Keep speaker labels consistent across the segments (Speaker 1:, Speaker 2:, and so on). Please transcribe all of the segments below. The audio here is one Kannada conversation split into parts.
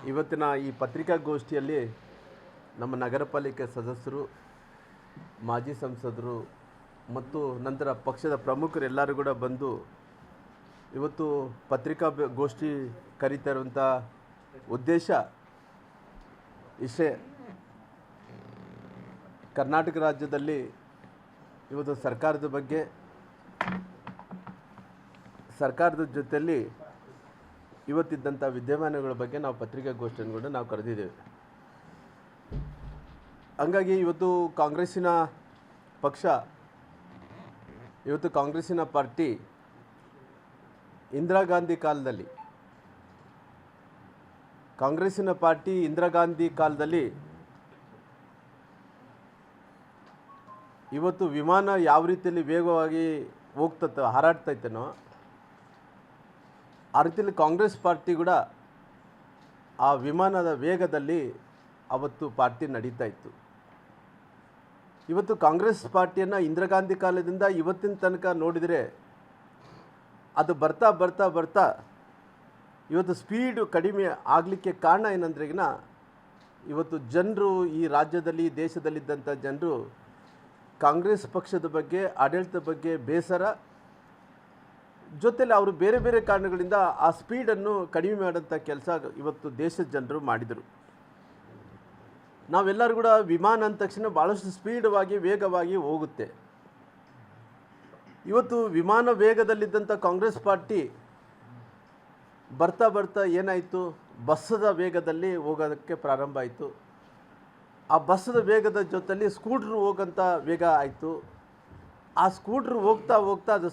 Speaker 1: ಇವತ್ತಿನ ಈ ಪತ್ರಿಕಾಗೋಷ್ಠಿಯಲ್ಲಿ ನಮ್ಮ ನಗರ ಪಾಲಿಕೆ ಸದಸ್ಯರು, ಮಾಜಿ ಸಂಸದರು ಮತ್ತು ನಂತರ ಪಕ್ಷದ ಪ್ರಮುಖರು ಎಲ್ಲರೂ ಕೂಡ ಬಂದು ಇವತ್ತು ಪತ್ರಿಕಾಗೋಷ್ಠಿ ಕರೀತಾ ಇರುವಂಥ ಉದ್ದೇಶ ಇಷ್ಟೇ. ಕರ್ನಾಟಕ ರಾಜ್ಯದಲ್ಲಿ ಇವತ್ತು ಸರ್ಕಾರದ ಜೊತೆಯಲ್ಲಿ ಇವತ್ತಿದ್ದಂಥ ವಿದ್ಯಮಾನಗಳ ಬಗ್ಗೆ ನಾವು ಪತ್ರಿಕಾಗೋಷ್ಠಿಯನ್ನು ಕೂಡ ನಾವು ಕರೆದಿದ್ದೇವೆ. ಹಂಗಾಗಿ ಇವತ್ತು ಕಾಂಗ್ರೆಸ್ಸಿನ ಪಾರ್ಟಿ ಇಂದಿರಾ ಗಾಂಧಿ ಕಾಲದಲ್ಲಿ ಇವತ್ತು ವಿಮಾನ ಯಾವ ರೀತಿಯಲ್ಲಿ ವೇಗವಾಗಿ ಹಾರಾಡ್ತೈತೇನೋ ಆ ರೀತಿಯಲ್ಲಿ ಕಾಂಗ್ರೆಸ್ ಪಾರ್ಟಿ ಕೂಡ ಆ ವಿಮಾನದ ವೇಗದಲ್ಲಿ ಅವತ್ತು ಪಾರ್ಟಿ ನಡೀತಾ ಇತ್ತು. ಇವತ್ತು ಕಾಂಗ್ರೆಸ್ ಪಾರ್ಟಿಯನ್ನು ಇಂದಿರಾ ಗಾಂಧಿ ಕಾಲದಿಂದ ಇವತ್ತಿನ ತನಕ ನೋಡಿದರೆ ಅದು ಬರ್ತಾ ಇವತ್ತು ಸ್ಪೀಡು ಕಡಿಮೆ ಆಗಲಿಕ್ಕೆ ಕಾರಣ ಏನಂದ್ರೆಗಿನ ಇವತ್ತು ಜನರು, ಈ ರಾಜ್ಯದಲ್ಲಿ ದೇಶದಲ್ಲಿದ್ದಂಥ ಜನರು ಕಾಂಗ್ರೆಸ್ ಪಕ್ಷದ ಬಗ್ಗೆ, ಆಡಳಿತದ ಬಗ್ಗೆ ಬೇಸರ, ಜೊತೆಲಿ ಅವರು ಬೇರೆ ಬೇರೆ ಕಾರಣಗಳಿಂದ ಆ ಸ್ಪೀಡನ್ನು ಕಡಿಮೆ ಮಾಡೋಂಥ ಕೆಲಸ ಇವತ್ತು ದೇಶದ ಜನರು ಮಾಡಿದರು. ನಾವೆಲ್ಲರೂ ಕೂಡ ವಿಮಾನ ಅಂದ ತಕ್ಷಣ ಭಾಳಷ್ಟು ಸ್ಪೀಡವಾಗಿ ವೇಗವಾಗಿ ಹೋಗುತ್ತೆ. ಇವತ್ತು ವಿಮಾನ ವೇಗದಲ್ಲಿದ್ದಂಥ ಕಾಂಗ್ರೆಸ್ ಪಾರ್ಟಿ ಬರ್ತಾ ಏನಾಯಿತು, ಬಸ್ಸದ ವೇಗದಲ್ಲಿ ಹೋಗೋದಕ್ಕೆ ಪ್ರಾರಂಭ ಆಯಿತು. ಆ ಬಸ್ಸದ ವೇಗದ ಜೊತೆಲಿ ಸ್ಕೂಟ್ರ್ ಹೋಗೋಂಥ ವೇಗ ಆಯಿತು. ಆ ಸ್ಕೂಟ್ರ್ ಹೋಗ್ತಾ ಅದು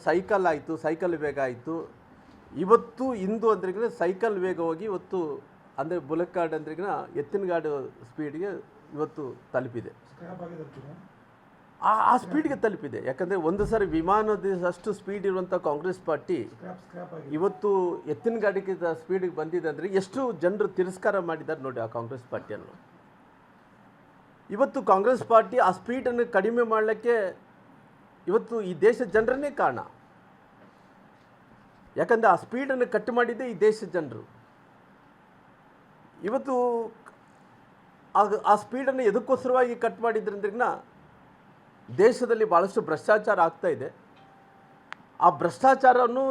Speaker 1: ಸೈಕಲ್ ವೇಗ ಆಯಿತು. ಇವತ್ತು ಇಂದು ಅಂದ್ರೆಗಿನ ಸೈಕಲ್ ವೇಗ ಹೋಗಿ ಇವತ್ತು ಅಂದರೆ ಬುಲೆಟ್ ಗಾರ್ಡ್ ಅಂದ್ರೆಗಿನ ಎತ್ತಿನ ಗಾಡು ಸ್ಪೀಡ್ಗೆ ಇವತ್ತು ತಲುಪಿದೆ. ಆ ಸ್ಪೀಡ್ಗೆ ತಲುಪಿದೆ. ಯಾಕಂದರೆ ಒಂದು ಸಾರಿ ವಿಮಾನದಷ್ಟು ಸ್ಪೀಡ್ ಇರುವಂಥ ಕಾಂಗ್ರೆಸ್ ಪಾರ್ಟಿ ಇವತ್ತು ಎತ್ತಿನ ಗಾಡಿಗೆ ಸ್ಪೀಡಿಗೆ ಬಂದಿದೆ ಅಂದರೆ ಎಷ್ಟು ಜನರು ತಿರಸ್ಕಾರ ಮಾಡಿದ್ದಾರೆ ನೋಡಿ ಆ ಕಾಂಗ್ರೆಸ್ ಪಾರ್ಟಿಯನ್ನು. ಇವತ್ತು ಕಾಂಗ್ರೆಸ್ ಪಾರ್ಟಿ ಆ ಸ್ಪೀಡನ್ನು ಕಡಿಮೆ ಮಾಡಲಿಕ್ಕೆ ಇವತ್ತು ಈ ದೇಶದ ಜನರನ್ನೇ ಕಾರಣ. ಯಾಕಂದರೆ ಆ ಸ್ಪೀಡನ್ನು ಕಟ್ ಮಾಡಿದ್ದೇ ಈ ದೇಶದ ಜನರು. ಇವತ್ತು ಆ ಸ್ಪೀಡನ್ನು ಎದಕ್ಕೋಸ್ಕರವಾಗಿ ಕಟ್ ಮಾಡಿದ್ರಿಂದ ದೇಶದಲ್ಲಿ ಭಾಳಷ್ಟು ಭ್ರಷ್ಟಾಚಾರ ಆಗ್ತಾ ಇದೆ. ಆ ಭ್ರಷ್ಟಾಚಾರವನ್ನು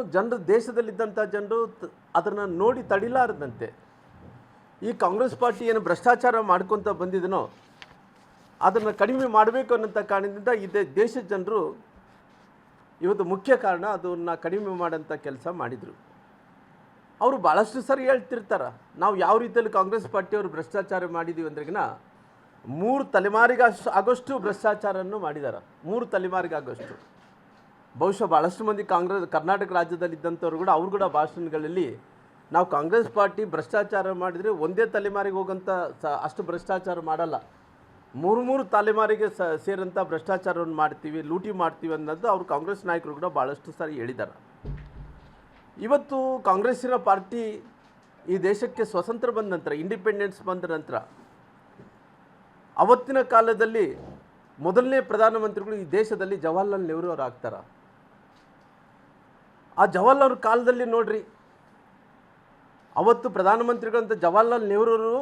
Speaker 1: ದೇಶದಲ್ಲಿದ್ದಂಥ ಜನರು ಅದನ್ನು ನೋಡಿ ತಡಿಲಾರದಂತೆ ಈ ಕಾಂಗ್ರೆಸ್ ಪಾರ್ಟಿ ಏನು ಭ್ರಷ್ಟಾಚಾರ ಮಾಡ್ಕೊತ ಬಂದಿದನೋ ಅದನ್ನು ಕಡಿಮೆ ಮಾಡಬೇಕು ಅನ್ನೋಂಥ ಕಾರಣದಿಂದ ಈ ದೇಶದ ಜನರು ಇವತ್ತು ಮುಖ್ಯ ಕಾರಣ ಅದನ್ನು ಕಡಿಮೆ ಮಾಡೋಂಥ ಕೆಲಸ ಮಾಡಿದರು. ಅವರು ಭಾಳಷ್ಟು ಸರಿ ಹೇಳ್ತಿರ್ತಾರೆ, ನಾವು ಯಾವ ರೀತಿಯಲ್ಲಿ ಕಾಂಗ್ರೆಸ್ ಪಾರ್ಟಿಯವರು ಭ್ರಷ್ಟಾಚಾರ ಮಾಡಿದ್ದೀವಿ ಅಂದ್ರೆಗಿನ 3 ತಲೆಮಾರಿಗಾಗೋಷ್ಟು ಭ್ರಷ್ಟಾಚಾರವನ್ನು ಮಾಡಿದ್ದಾರೆ. 3 ತಲೆಮಾರಿಗಾಗೋಷ್ಟು. ಬಹುಶಃ ಭಾಳಷ್ಟು ಮಂದಿ ಕರ್ನಾಟಕ ರಾಜ್ಯದಲ್ಲಿದ್ದಂಥವ್ರು ಕೂಡ ಅವ್ರು ಕೂಡ ಭಾಷಣಗಳಲ್ಲಿ ನಾವು ಕಾಂಗ್ರೆಸ್ ಪಾರ್ಟಿ ಭ್ರಷ್ಟಾಚಾರ ಮಾಡಿದರೆ ಒಂದೇ ತಲೆಮಾರಿಗೆ ಹೋಗೋಂಥ ಅಷ್ಟು ಭ್ರಷ್ಟಾಚಾರ ಮಾಡಲ್ಲ, 3 ತಲೆಮಾರಿಗೆ ಸೇರಂಥ ಭ್ರಷ್ಟಾಚಾರವನ್ನು ಮಾಡ್ತೀವಿ, ಲೂಟಿ ಮಾಡ್ತೀವಿ ಅನ್ನೋದು ಅವರು ಕಾಂಗ್ರೆಸ್ ನಾಯಕರು ಕೂಡ ಭಾಳಷ್ಟು ಸಾರಿ ಹೇಳಿದ್ದಾರೆ. ಇವತ್ತು ಕಾಂಗ್ರೆಸ್ಸಿನ ಪಾರ್ಟಿ ಈ ದೇಶಕ್ಕೆ ಸ್ವತಂತ್ರ ಬಂದ ನಂತರ, ಇಂಡಿಪೆಂಡೆನ್ಸ್ ಬಂದ ನಂತರ ಅವತ್ತಿನ ಕಾಲದಲ್ಲಿ ಮೊದಲನೇ ಪ್ರಧಾನಮಂತ್ರಿಗಳು ಈ ದೇಶದಲ್ಲಿ ಜವಾಹರ್ಲಾಲ್ ನೆಹರು ಅವರು ಆಗ್ತಾರೆ. ಆ ಜವಾಹರ್ಲಾಲ್ ಅವ್ರ ಕಾಲದಲ್ಲಿ ನೋಡ್ರಿ, ಅವತ್ತು ಪ್ರಧಾನಮಂತ್ರಿಗಳಂತ ಜವಾಹರ್ಲಾಲ್ ನೆಹರು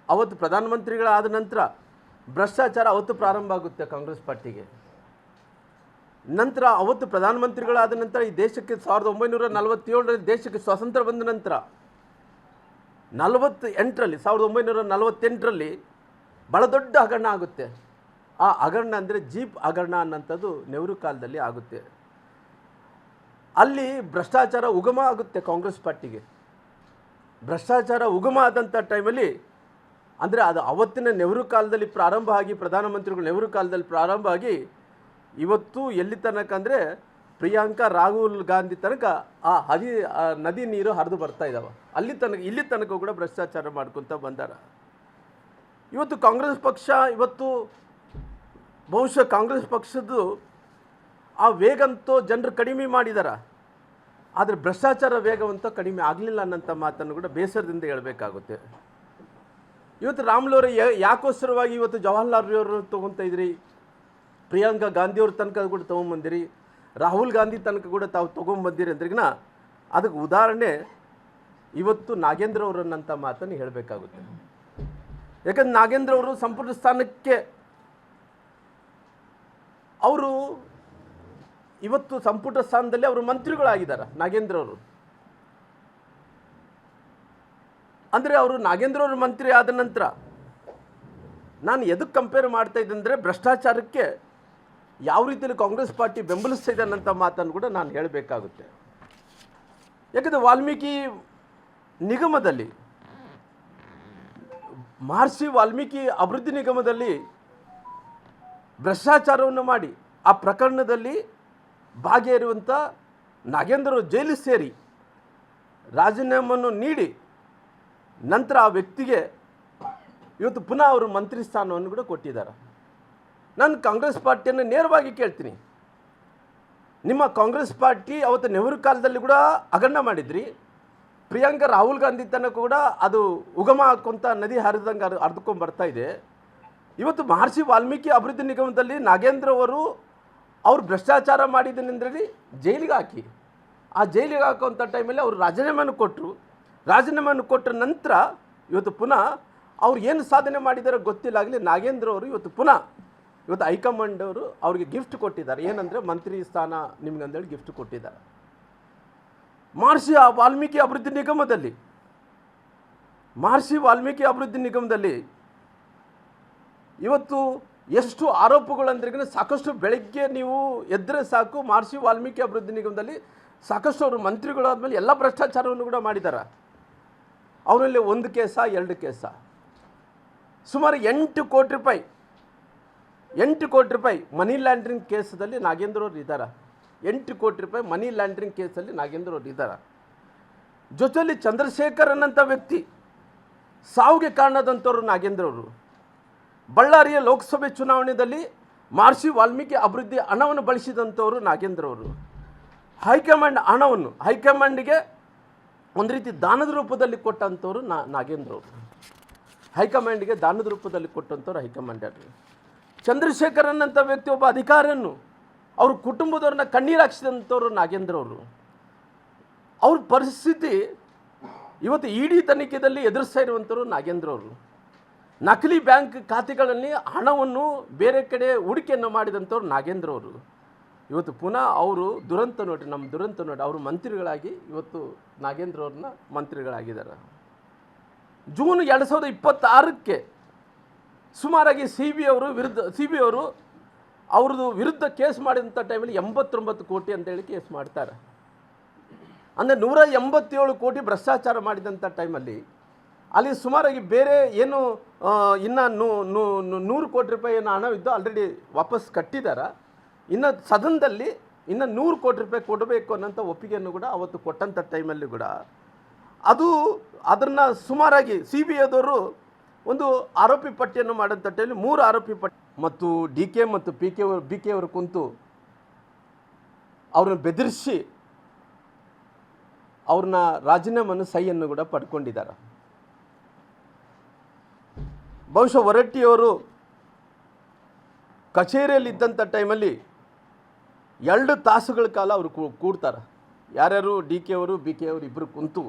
Speaker 1: ಅವತ್ತು ಪ್ರಧಾನಮಂತ್ರಿಗಳಾದ ನಂತರ ಭ್ರಷ್ಟಾಚಾರ ಅವತ್ತು ಪ್ರಾರಂಭ ಆಗುತ್ತೆ ಕಾಂಗ್ರೆಸ್ ಪಾರ್ಟಿಗೆ. ನಂತರ ಅವತ್ತು ಪ್ರಧಾನಮಂತ್ರಿಗಳಾದ ನಂತರ ಈ ದೇಶಕ್ಕೆ 1947ರಲ್ಲಿ ದೇಶಕ್ಕೆ ಸ್ವಾತಂತ್ರ್ಯ ಬಂದ ನಂತರ 1948ರಲ್ಲಿ ಭಾಳ ದೊಡ್ಡ ಹಗರಣ ಆಗುತ್ತೆ. ಆ ಹಗರಣ ಅಂದರೆ ಜೀಪ್ ಹಗರಣ ಅನ್ನೋಂಥದ್ದು ನೆಹರು ಕಾಲದಲ್ಲಿ ಆಗುತ್ತೆ. ಅಲ್ಲಿ ಭ್ರಷ್ಟಾಚಾರ ಉಗಮ ಆಗುತ್ತೆ ಕಾಂಗ್ರೆಸ್ ಪಾರ್ಟಿಗೆ. ಭ್ರಷ್ಟಾಚಾರ ಉಗಮ ಆದಂಥ ಟೈಮಲ್ಲಿ ಅಂದರೆ ಅದು ಅವತ್ತಿನ ನೆಹರು ಕಾಲದಲ್ಲಿ ಪ್ರಾರಂಭ ಆಗಿ, ಪ್ರಧಾನಮಂತ್ರಿಗಳು ನೆಹರು ಕಾಲದಲ್ಲಿ ಪ್ರಾರಂಭ ಆಗಿ ಇವತ್ತು ಎಲ್ಲಿ ತನಕ ಅಂದರೆ ಪ್ರಿಯಾಂಕಾ ರಾಹುಲ್ ಗಾಂಧಿ ತನಕ ಆ ನದಿ ನೀರು ಹರಿದು ಬರ್ತಾ ಇದ್ದಾವೆ. ಇಲ್ಲಿ ತನಕ ಕೂಡ ಭ್ರಷ್ಟಾಚಾರ ಮಾಡ್ಕೊತ ಬಂದಾರ. ಇವತ್ತು ಕಾಂಗ್ರೆಸ್ ಪಕ್ಷ ಬಹುಶಃ ಕಾಂಗ್ರೆಸ್ ಪಕ್ಷದ್ದು ಆ ವೇಗಂತೂ ಜನರು ಕಡಿಮೆ ಮಾಡಿದಾರ, ಆದರೆ ಭ್ರಷ್ಟಾಚಾರ ವೇಗವಂತೂ ಕಡಿಮೆ ಆಗಲಿಲ್ಲ ಅನ್ನೋಂಥ ಮಾತನ್ನು ಕೂಡ ಬೇಸರದಿಂದ ಹೇಳಬೇಕಾಗುತ್ತೆ. ಇವತ್ತು ರಾಮುಲುರವರು ಯಾಕೋಸ್ಕರವಾಗಿ ಇವತ್ತು ಜವಾಹರ್ಲಾಲ್ ನೆಹರು ತೊಗೊತಾ ಇದ್ರಿ, ಪ್ರಿಯಾಂಕಾ ಗಾಂಧಿಯವ್ರ ತನಕ ಕೂಡ ತೊಗೊಂಬಂದಿರಿ, ರಾಹುಲ್ ಗಾಂಧಿ ತನಕ ಕೂಡ ತಾವು ತೊಗೊಂಬಂದಿರಿ ಅಂದ್ರಿಗಿನ ಅದಕ್ಕೆ ಉದಾಹರಣೆ ಇವತ್ತು ನಾಗೇಂದ್ರ ಅವರನ್ನಂಥ ಮಾತನ್ನು ಹೇಳಬೇಕಾಗುತ್ತೆ. ಯಾಕಂದ್ರೆ ನಾಗೇಂದ್ರ ಅವರು ಸಂಪುಟ ಸ್ಥಾನಕ್ಕೆ ಅವರು ಇವತ್ತು ಸಂಪುಟ ಸ್ಥಾನದಲ್ಲಿ ಅವರು ಮಂತ್ರಿಗಳಾಗಿದ್ದಾರೆ. ನಾಗೇಂದ್ರ ಅವರು ಅಂದರೆ ಅವರು ನಾಗೇಂದ್ರ ಅವರು ಮಂತ್ರಿ ಆದ ನಂತರ ನಾನು ಎದಕ್ಕೆ ಕಂಪೇರ್ ಮಾಡ್ತಾ ಇದ್ದೆ ಅಂದರೆ ಭ್ರಷ್ಟಾಚಾರಕ್ಕೆ ಯಾವ ರೀತಿಯಲ್ಲಿ ಕಾಂಗ್ರೆಸ್ ಪಾರ್ಟಿ ಬೆಂಬಲಿಸ್ತಾ ಇದೆ ಅನ್ನೋಂಥ ಮಾತನ್ನು ಕೂಡ ನಾನು ಹೇಳಬೇಕಾಗುತ್ತೆ. ಯಾಕಂದರೆ ವಾಲ್ಮೀಕಿ ನಿಗಮದಲ್ಲಿ ಮಹರ್ಷಿ ವಾಲ್ಮೀಕಿ ಅಭಿವೃದ್ಧಿ ನಿಗಮದಲ್ಲಿ ಭ್ರಷ್ಟಾಚಾರವನ್ನು ಮಾಡಿ ಆ ಪ್ರಕರಣದಲ್ಲಿ ಭಾಗಿಯಾಗಿರುವಂಥ ನಾಗೇಂದ್ರ ಜೈಲಿಗೆ ಸೇರಿ ರಾಜೀನಾಮೆಯನ್ನು ನೀಡಿ ನಂತರ ಆ ವ್ಯಕ್ತಿಗೆ ಇವತ್ತು ಪುನಃ ಅವರು ಮಂತ್ರಿ ಸ್ಥಾನವನ್ನು ಕೂಡ ಕೊಟ್ಟಿದ್ದಾರೆ. ನಾನು ಕಾಂಗ್ರೆಸ್ ಪಾರ್ಟಿಯನ್ನು ನೇರವಾಗಿ ಕೇಳ್ತೀನಿ, ನಿಮ್ಮ ಕಾಂಗ್ರೆಸ್ ಪಾರ್ಟಿ ಅವತ್ತು ನೆಹರು ಕಾಲದಲ್ಲಿ ಕೂಡ ಹಗರಣ ಮಾಡಿದ್ರಿ. ಪ್ರಿಯಾಂಕಾ ರಾಹುಲ್ ಗಾಂಧಿ ತನಕ ಕೂಡ ಅದು ಉಗಮ ಹಾಕೊಂತ ನದಿ ಹರಿದಂಗೆ ಹರಿದುಕೊಂಡು ಬರ್ತಾ ಇದೆ. ಇವತ್ತು ಮಹರ್ಷಿ ವಾಲ್ಮೀಕಿ ಅಭಿವೃದ್ಧಿ ನಿಗಮದಲ್ಲಿ ನಾಗೇಂದ್ರ ಅವರು ಭ್ರಷ್ಟಾಚಾರ ಮಾಡಿದ್ದನೆಂದ್ರಲ್ಲಿ ಜೈಲಿಗೆ ಹಾಕಿ ಆ ಜೈಲಿಗೆ ಹಾಕುವಂಥ ಟೈಮಲ್ಲಿ ಅವರು ರಾಜೀನಾಮೆಯನ್ನು ಕೊಟ್ಟರು. ರಾಜೀನಾಮೆಯನ್ನು ಕೊಟ್ಟ ನಂತರ ಇವತ್ತು ಪುನಃ ಅವ್ರು ಏನು ಸಾಧನೆ ಮಾಡಿದಾರೋ ಗೊತ್ತಿಲ್ಲಾಗಲಿ ನಾಗೇಂದ್ರ ಅವರು ಇವತ್ತು ಹೈಕಮಾಂಡ್ ಅವರು ಅವ್ರಿಗೆ ಗಿಫ್ಟ್ ಕೊಟ್ಟಿದ್ದಾರೆ. ಏನಂದರೆ ಮಂತ್ರಿ ಸ್ಥಾನ ನಿಮ್ಗೆ ಅಂದೇಳಿ ಗಿಫ್ಟ್ ಕೊಟ್ಟಿದ್ದಾರೆ. ಮಹರ್ಷಿ ವಾಲ್ಮೀಕಿ ಅಭಿವೃದ್ಧಿ ನಿಗಮದಲ್ಲಿ ಇವತ್ತು ಎಷ್ಟು ಆರೋಪಗಳು ಅಂದ್ರೆ ಸಾಕಷ್ಟು ಬೆಳಗ್ಗೆ ನೀವು ಎದ್ದರೆ ಸಾಕು ಮಹರ್ಷಿ ವಾಲ್ಮೀಕಿ ಅಭಿವೃದ್ಧಿ ನಿಗಮದಲ್ಲಿ ಸಾಕಷ್ಟು ಅವರು ಮಂತ್ರಿಗಳಾದ್ಮೇಲೆ ಎಲ್ಲ ಭ್ರಷ್ಟಾಚಾರವನ್ನು ಕೂಡ ಮಾಡಿದ್ದಾರೆ. ಅವರಲ್ಲಿ 1 ಕೇಸ 2 ಕೇಸ ಸುಮಾರು 8 ಕೋಟಿ ರೂಪಾಯಿ ಮನಿ ಲ್ಯಾಂಡ್ರಿಂಗ್ ಕೇಸದಲ್ಲಿ ನಾಗೇಂದ್ರ ಅವರು ಇದ್ದಾರೆ. 8 ಕೋಟಿ ರೂಪಾಯಿ ಮನಿ ಲ್ಯಾಂಡ್ರಿಂಗ್ ಕೇಸಲ್ಲಿ ನಾಗೇಂದ್ರ ಅವರು ಇದ್ದಾರೆ. ಜೊತೆಯಲ್ಲಿ ಚಂದ್ರಶೇಖರ್ ಅನ್ನಂಥ ವ್ಯಕ್ತಿ ಸಾವಿಗೆ ಕಾರಣದಂಥವ್ರು ನಾಗೇಂದ್ರ ಅವರು. ಬಳ್ಳಾರಿಯ ಲೋಕಸಭೆ ಚುನಾವಣೆಯಲ್ಲಿ ಮಹರ್ಷಿ ವಾಲ್ಮೀಕಿ ಅಭಿವೃದ್ಧಿ ಹಣವನ್ನು ಬಳಸಿದಂಥವರು ನಾಗೇಂದ್ರ ಅವರು. ಹೈಕಮಾಂಡ್ಗೆ ಒಂದು ರೀತಿ ದಾನದ ರೂಪದಲ್ಲಿ ಕೊಟ್ಟಂಥವ್ರು ನಾಗೇಂದ್ರ ಅವರು. ಹೈಕಮಾಂಡ್ಗೆ ದಾನದ ರೂಪದಲ್ಲಿ ಕೊಟ್ಟಂಥವ್ರು ಹೈಕಮಾಂಡ್. ಚಂದ್ರಶೇಖರ್ ಅನ್ನಂಥ ವ್ಯಕ್ತಿ ಒಬ್ಬ ಅಧಿಕಾರಿಯನ್ನು ಅವ್ರ ಕುಟುಂಬದವ್ರನ್ನ ಕಣ್ಣೀರು ಹಾಕ್ಸಿದಂಥವ್ರು ನಾಗೇಂದ್ರ ಅವರು. ಅವ್ರ ಪರಿಸ್ಥಿತಿ ಇವತ್ತು ಇಡಿ ತನಿಖೆಯಲ್ಲಿ ಎದುರಿಸ್ತಾ ಇರುವಂಥವ್ರು ನಾಗೇಂದ್ರ ಅವರು. ನಕಲಿ ಬ್ಯಾಂಕ್ ಖಾತೆಗಳಲ್ಲಿ ಹಣವನ್ನು ಬೇರೆ ಕಡೆ ಹೂಡಿಕೆಯನ್ನು ಮಾಡಿದಂಥವ್ರು ನಾಗೇಂದ್ರ ಅವರು. ಇವತ್ತು ಪುನಃ ಅವರು ನಮ್ಮ ದುರಂತ ನೋಡಿ ಅವರು ಮಂತ್ರಿಗಳಾಗಿ ಇವತ್ತು ನಾಗೇಂದ್ರ ಅವ್ರನ್ನ ಮಂತ್ರಿಗಳಾಗಿದ್ದಾರೆ. ಜೂನ್ 2026ಕ್ಕೆ ಸುಮಾರಾಗಿ ಸಿ ಬಿ ಅವರು ಅವ್ರದ್ದು ವಿರುದ್ಧ ಕೇಸ್ ಮಾಡಿದಂಥ ಟೈಮಲ್ಲಿ 89 ಕೋಟಿ ಅಂತೇಳಿ ಕೇಸ್ ಮಾಡ್ತಾರೆ. ಅಂದರೆ 187 ಕೋಟಿ ಭ್ರಷ್ಟಾಚಾರ ಮಾಡಿದಂಥ ಟೈಮಲ್ಲಿ ಅಲ್ಲಿ ಸುಮಾರಾಗಿ ಬೇರೆ ಏನು ಇನ್ನು 100 ಕೋಟಿ ರೂಪಾಯಿ ಏನು ಹಣವಿದ್ದು ಆಲ್ರೆಡಿ ವಾಪಸ್ ಕಟ್ಟಿದ್ದಾರೆ. ಇನ್ನು ಸದನದಲ್ಲಿ ಇನ್ನು 100 ಕೋಟಿ ರೂಪಾಯಿ ಕೊಡಬೇಕು ಅನ್ನೋಂಥ ಒಪ್ಪಿಗೆಯನ್ನು ಕೂಡ ಅವತ್ತು ಕೊಟ್ಟಂಥ ಟೈಮಲ್ಲಿ ಕೂಡ ಅದನ್ನು ಸುಮಾರಾಗಿ ಸಿ ಬಿ ಐದವರು ಒಂದು ಆರೋಪಿ ಪಟ್ಟಿಯನ್ನು ಮಾಡೋಂಥ ಟೈಮಲ್ಲಿ 3 ಆರೋಪಿ ಪಟ್ಟಿ ಮತ್ತು ಡಿ ಕೆ ಮತ್ತು ಬಿ ಕೆ ಅವರು ಕುಂತು ಅವ್ರನ್ನ ಬೆದರಿಸಿ ಅವ್ರನ್ನ ರಾಜೀನಾಮೆಯನ್ನು ಸಹಿಯನ್ನು ಕೂಡ ಪಡ್ಕೊಂಡಿದ್ದಾರೆ. ಬಹುಶಃ ಹೊರಟ್ಟಿಯವರು ಕಚೇರಿಯಲ್ಲಿದ್ದಂಥ ಟೈಮಲ್ಲಿ 2 ತಾಸುಗಳ ಕಾಲ ಅವರು ಕೂಡ್ತಾರೆ. ಯಾರ್ಯಾರು ಡಿ ಕೆ ಅವರು ಬಿ ಕೆ ಅವರು ಇಬ್ಬರು ಕುಂತು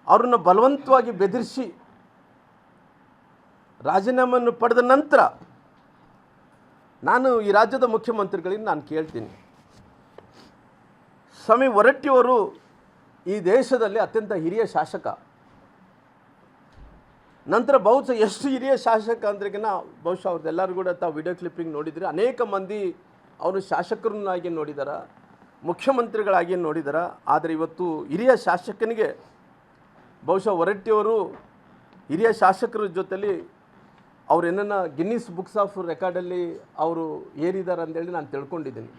Speaker 1: ಅವ್ರನ್ನ ಬಲವಂತವಾಗಿ ಬೆದರಿಸಿ ರಾಜೀನಾಮೆಯನ್ನು ಪಡೆದ ನಂತರ ನಾನು ಈ ರಾಜ್ಯದ ಮುಖ್ಯಮಂತ್ರಿಗಳಿಗೆ ನಾನು ಕೇಳ್ತೀನಿ, ಸ್ವಾಮಿ ಹೊರಟ್ಟಿಯವರು ಈ ದೇಶದಲ್ಲಿ ಅತ್ಯಂತ ಹಿರಿಯ ಶಾಸಕ. ನಂತರ ಬಹುಶಃ ಎಷ್ಟು ಹಿರಿಯ ಶಾಸಕ ಅಂದ್ರೆಗಿನ ಬಹುಶಃ ಅವ್ರದ್ದೆಲ್ಲರೂ ಕೂಡ ತಾವು ವಿಡಿಯೋ ಕ್ಲಿಪ್ಪಿಂಗ್ ನೋಡಿದರೆ ಅನೇಕ ಮಂದಿ ಅವರು ಶಾಸಕರನ್ನಾಗಿ ನೋಡಿದಾರ, ಮುಖ್ಯಮಂತ್ರಿಗಳಾಗಿ ನೋಡಿದಾರ. ಆದರೆ ಇವತ್ತು ಹಿರಿಯ ಶಾಸಕನಿಗೆ ಬಹುಶಃ ಹೊರಟ್ಟಿಯವರು ಹಿರಿಯ ಶಾಸಕರ ಜೊತೆಲಿ ಅವ್ರು ಏನನ್ನ ಗಿನ್ನಿಸ್ ಬುಕ್ಸ್ ಆಫ್ ರೆಕಾರ್ಡಲ್ಲಿ ಅವರು ಏರಿದ್ದಾರೆ ಅಂತೇಳಿ ನಾನು ತಿಳ್ಕೊಂಡಿದ್ದೀನಿ.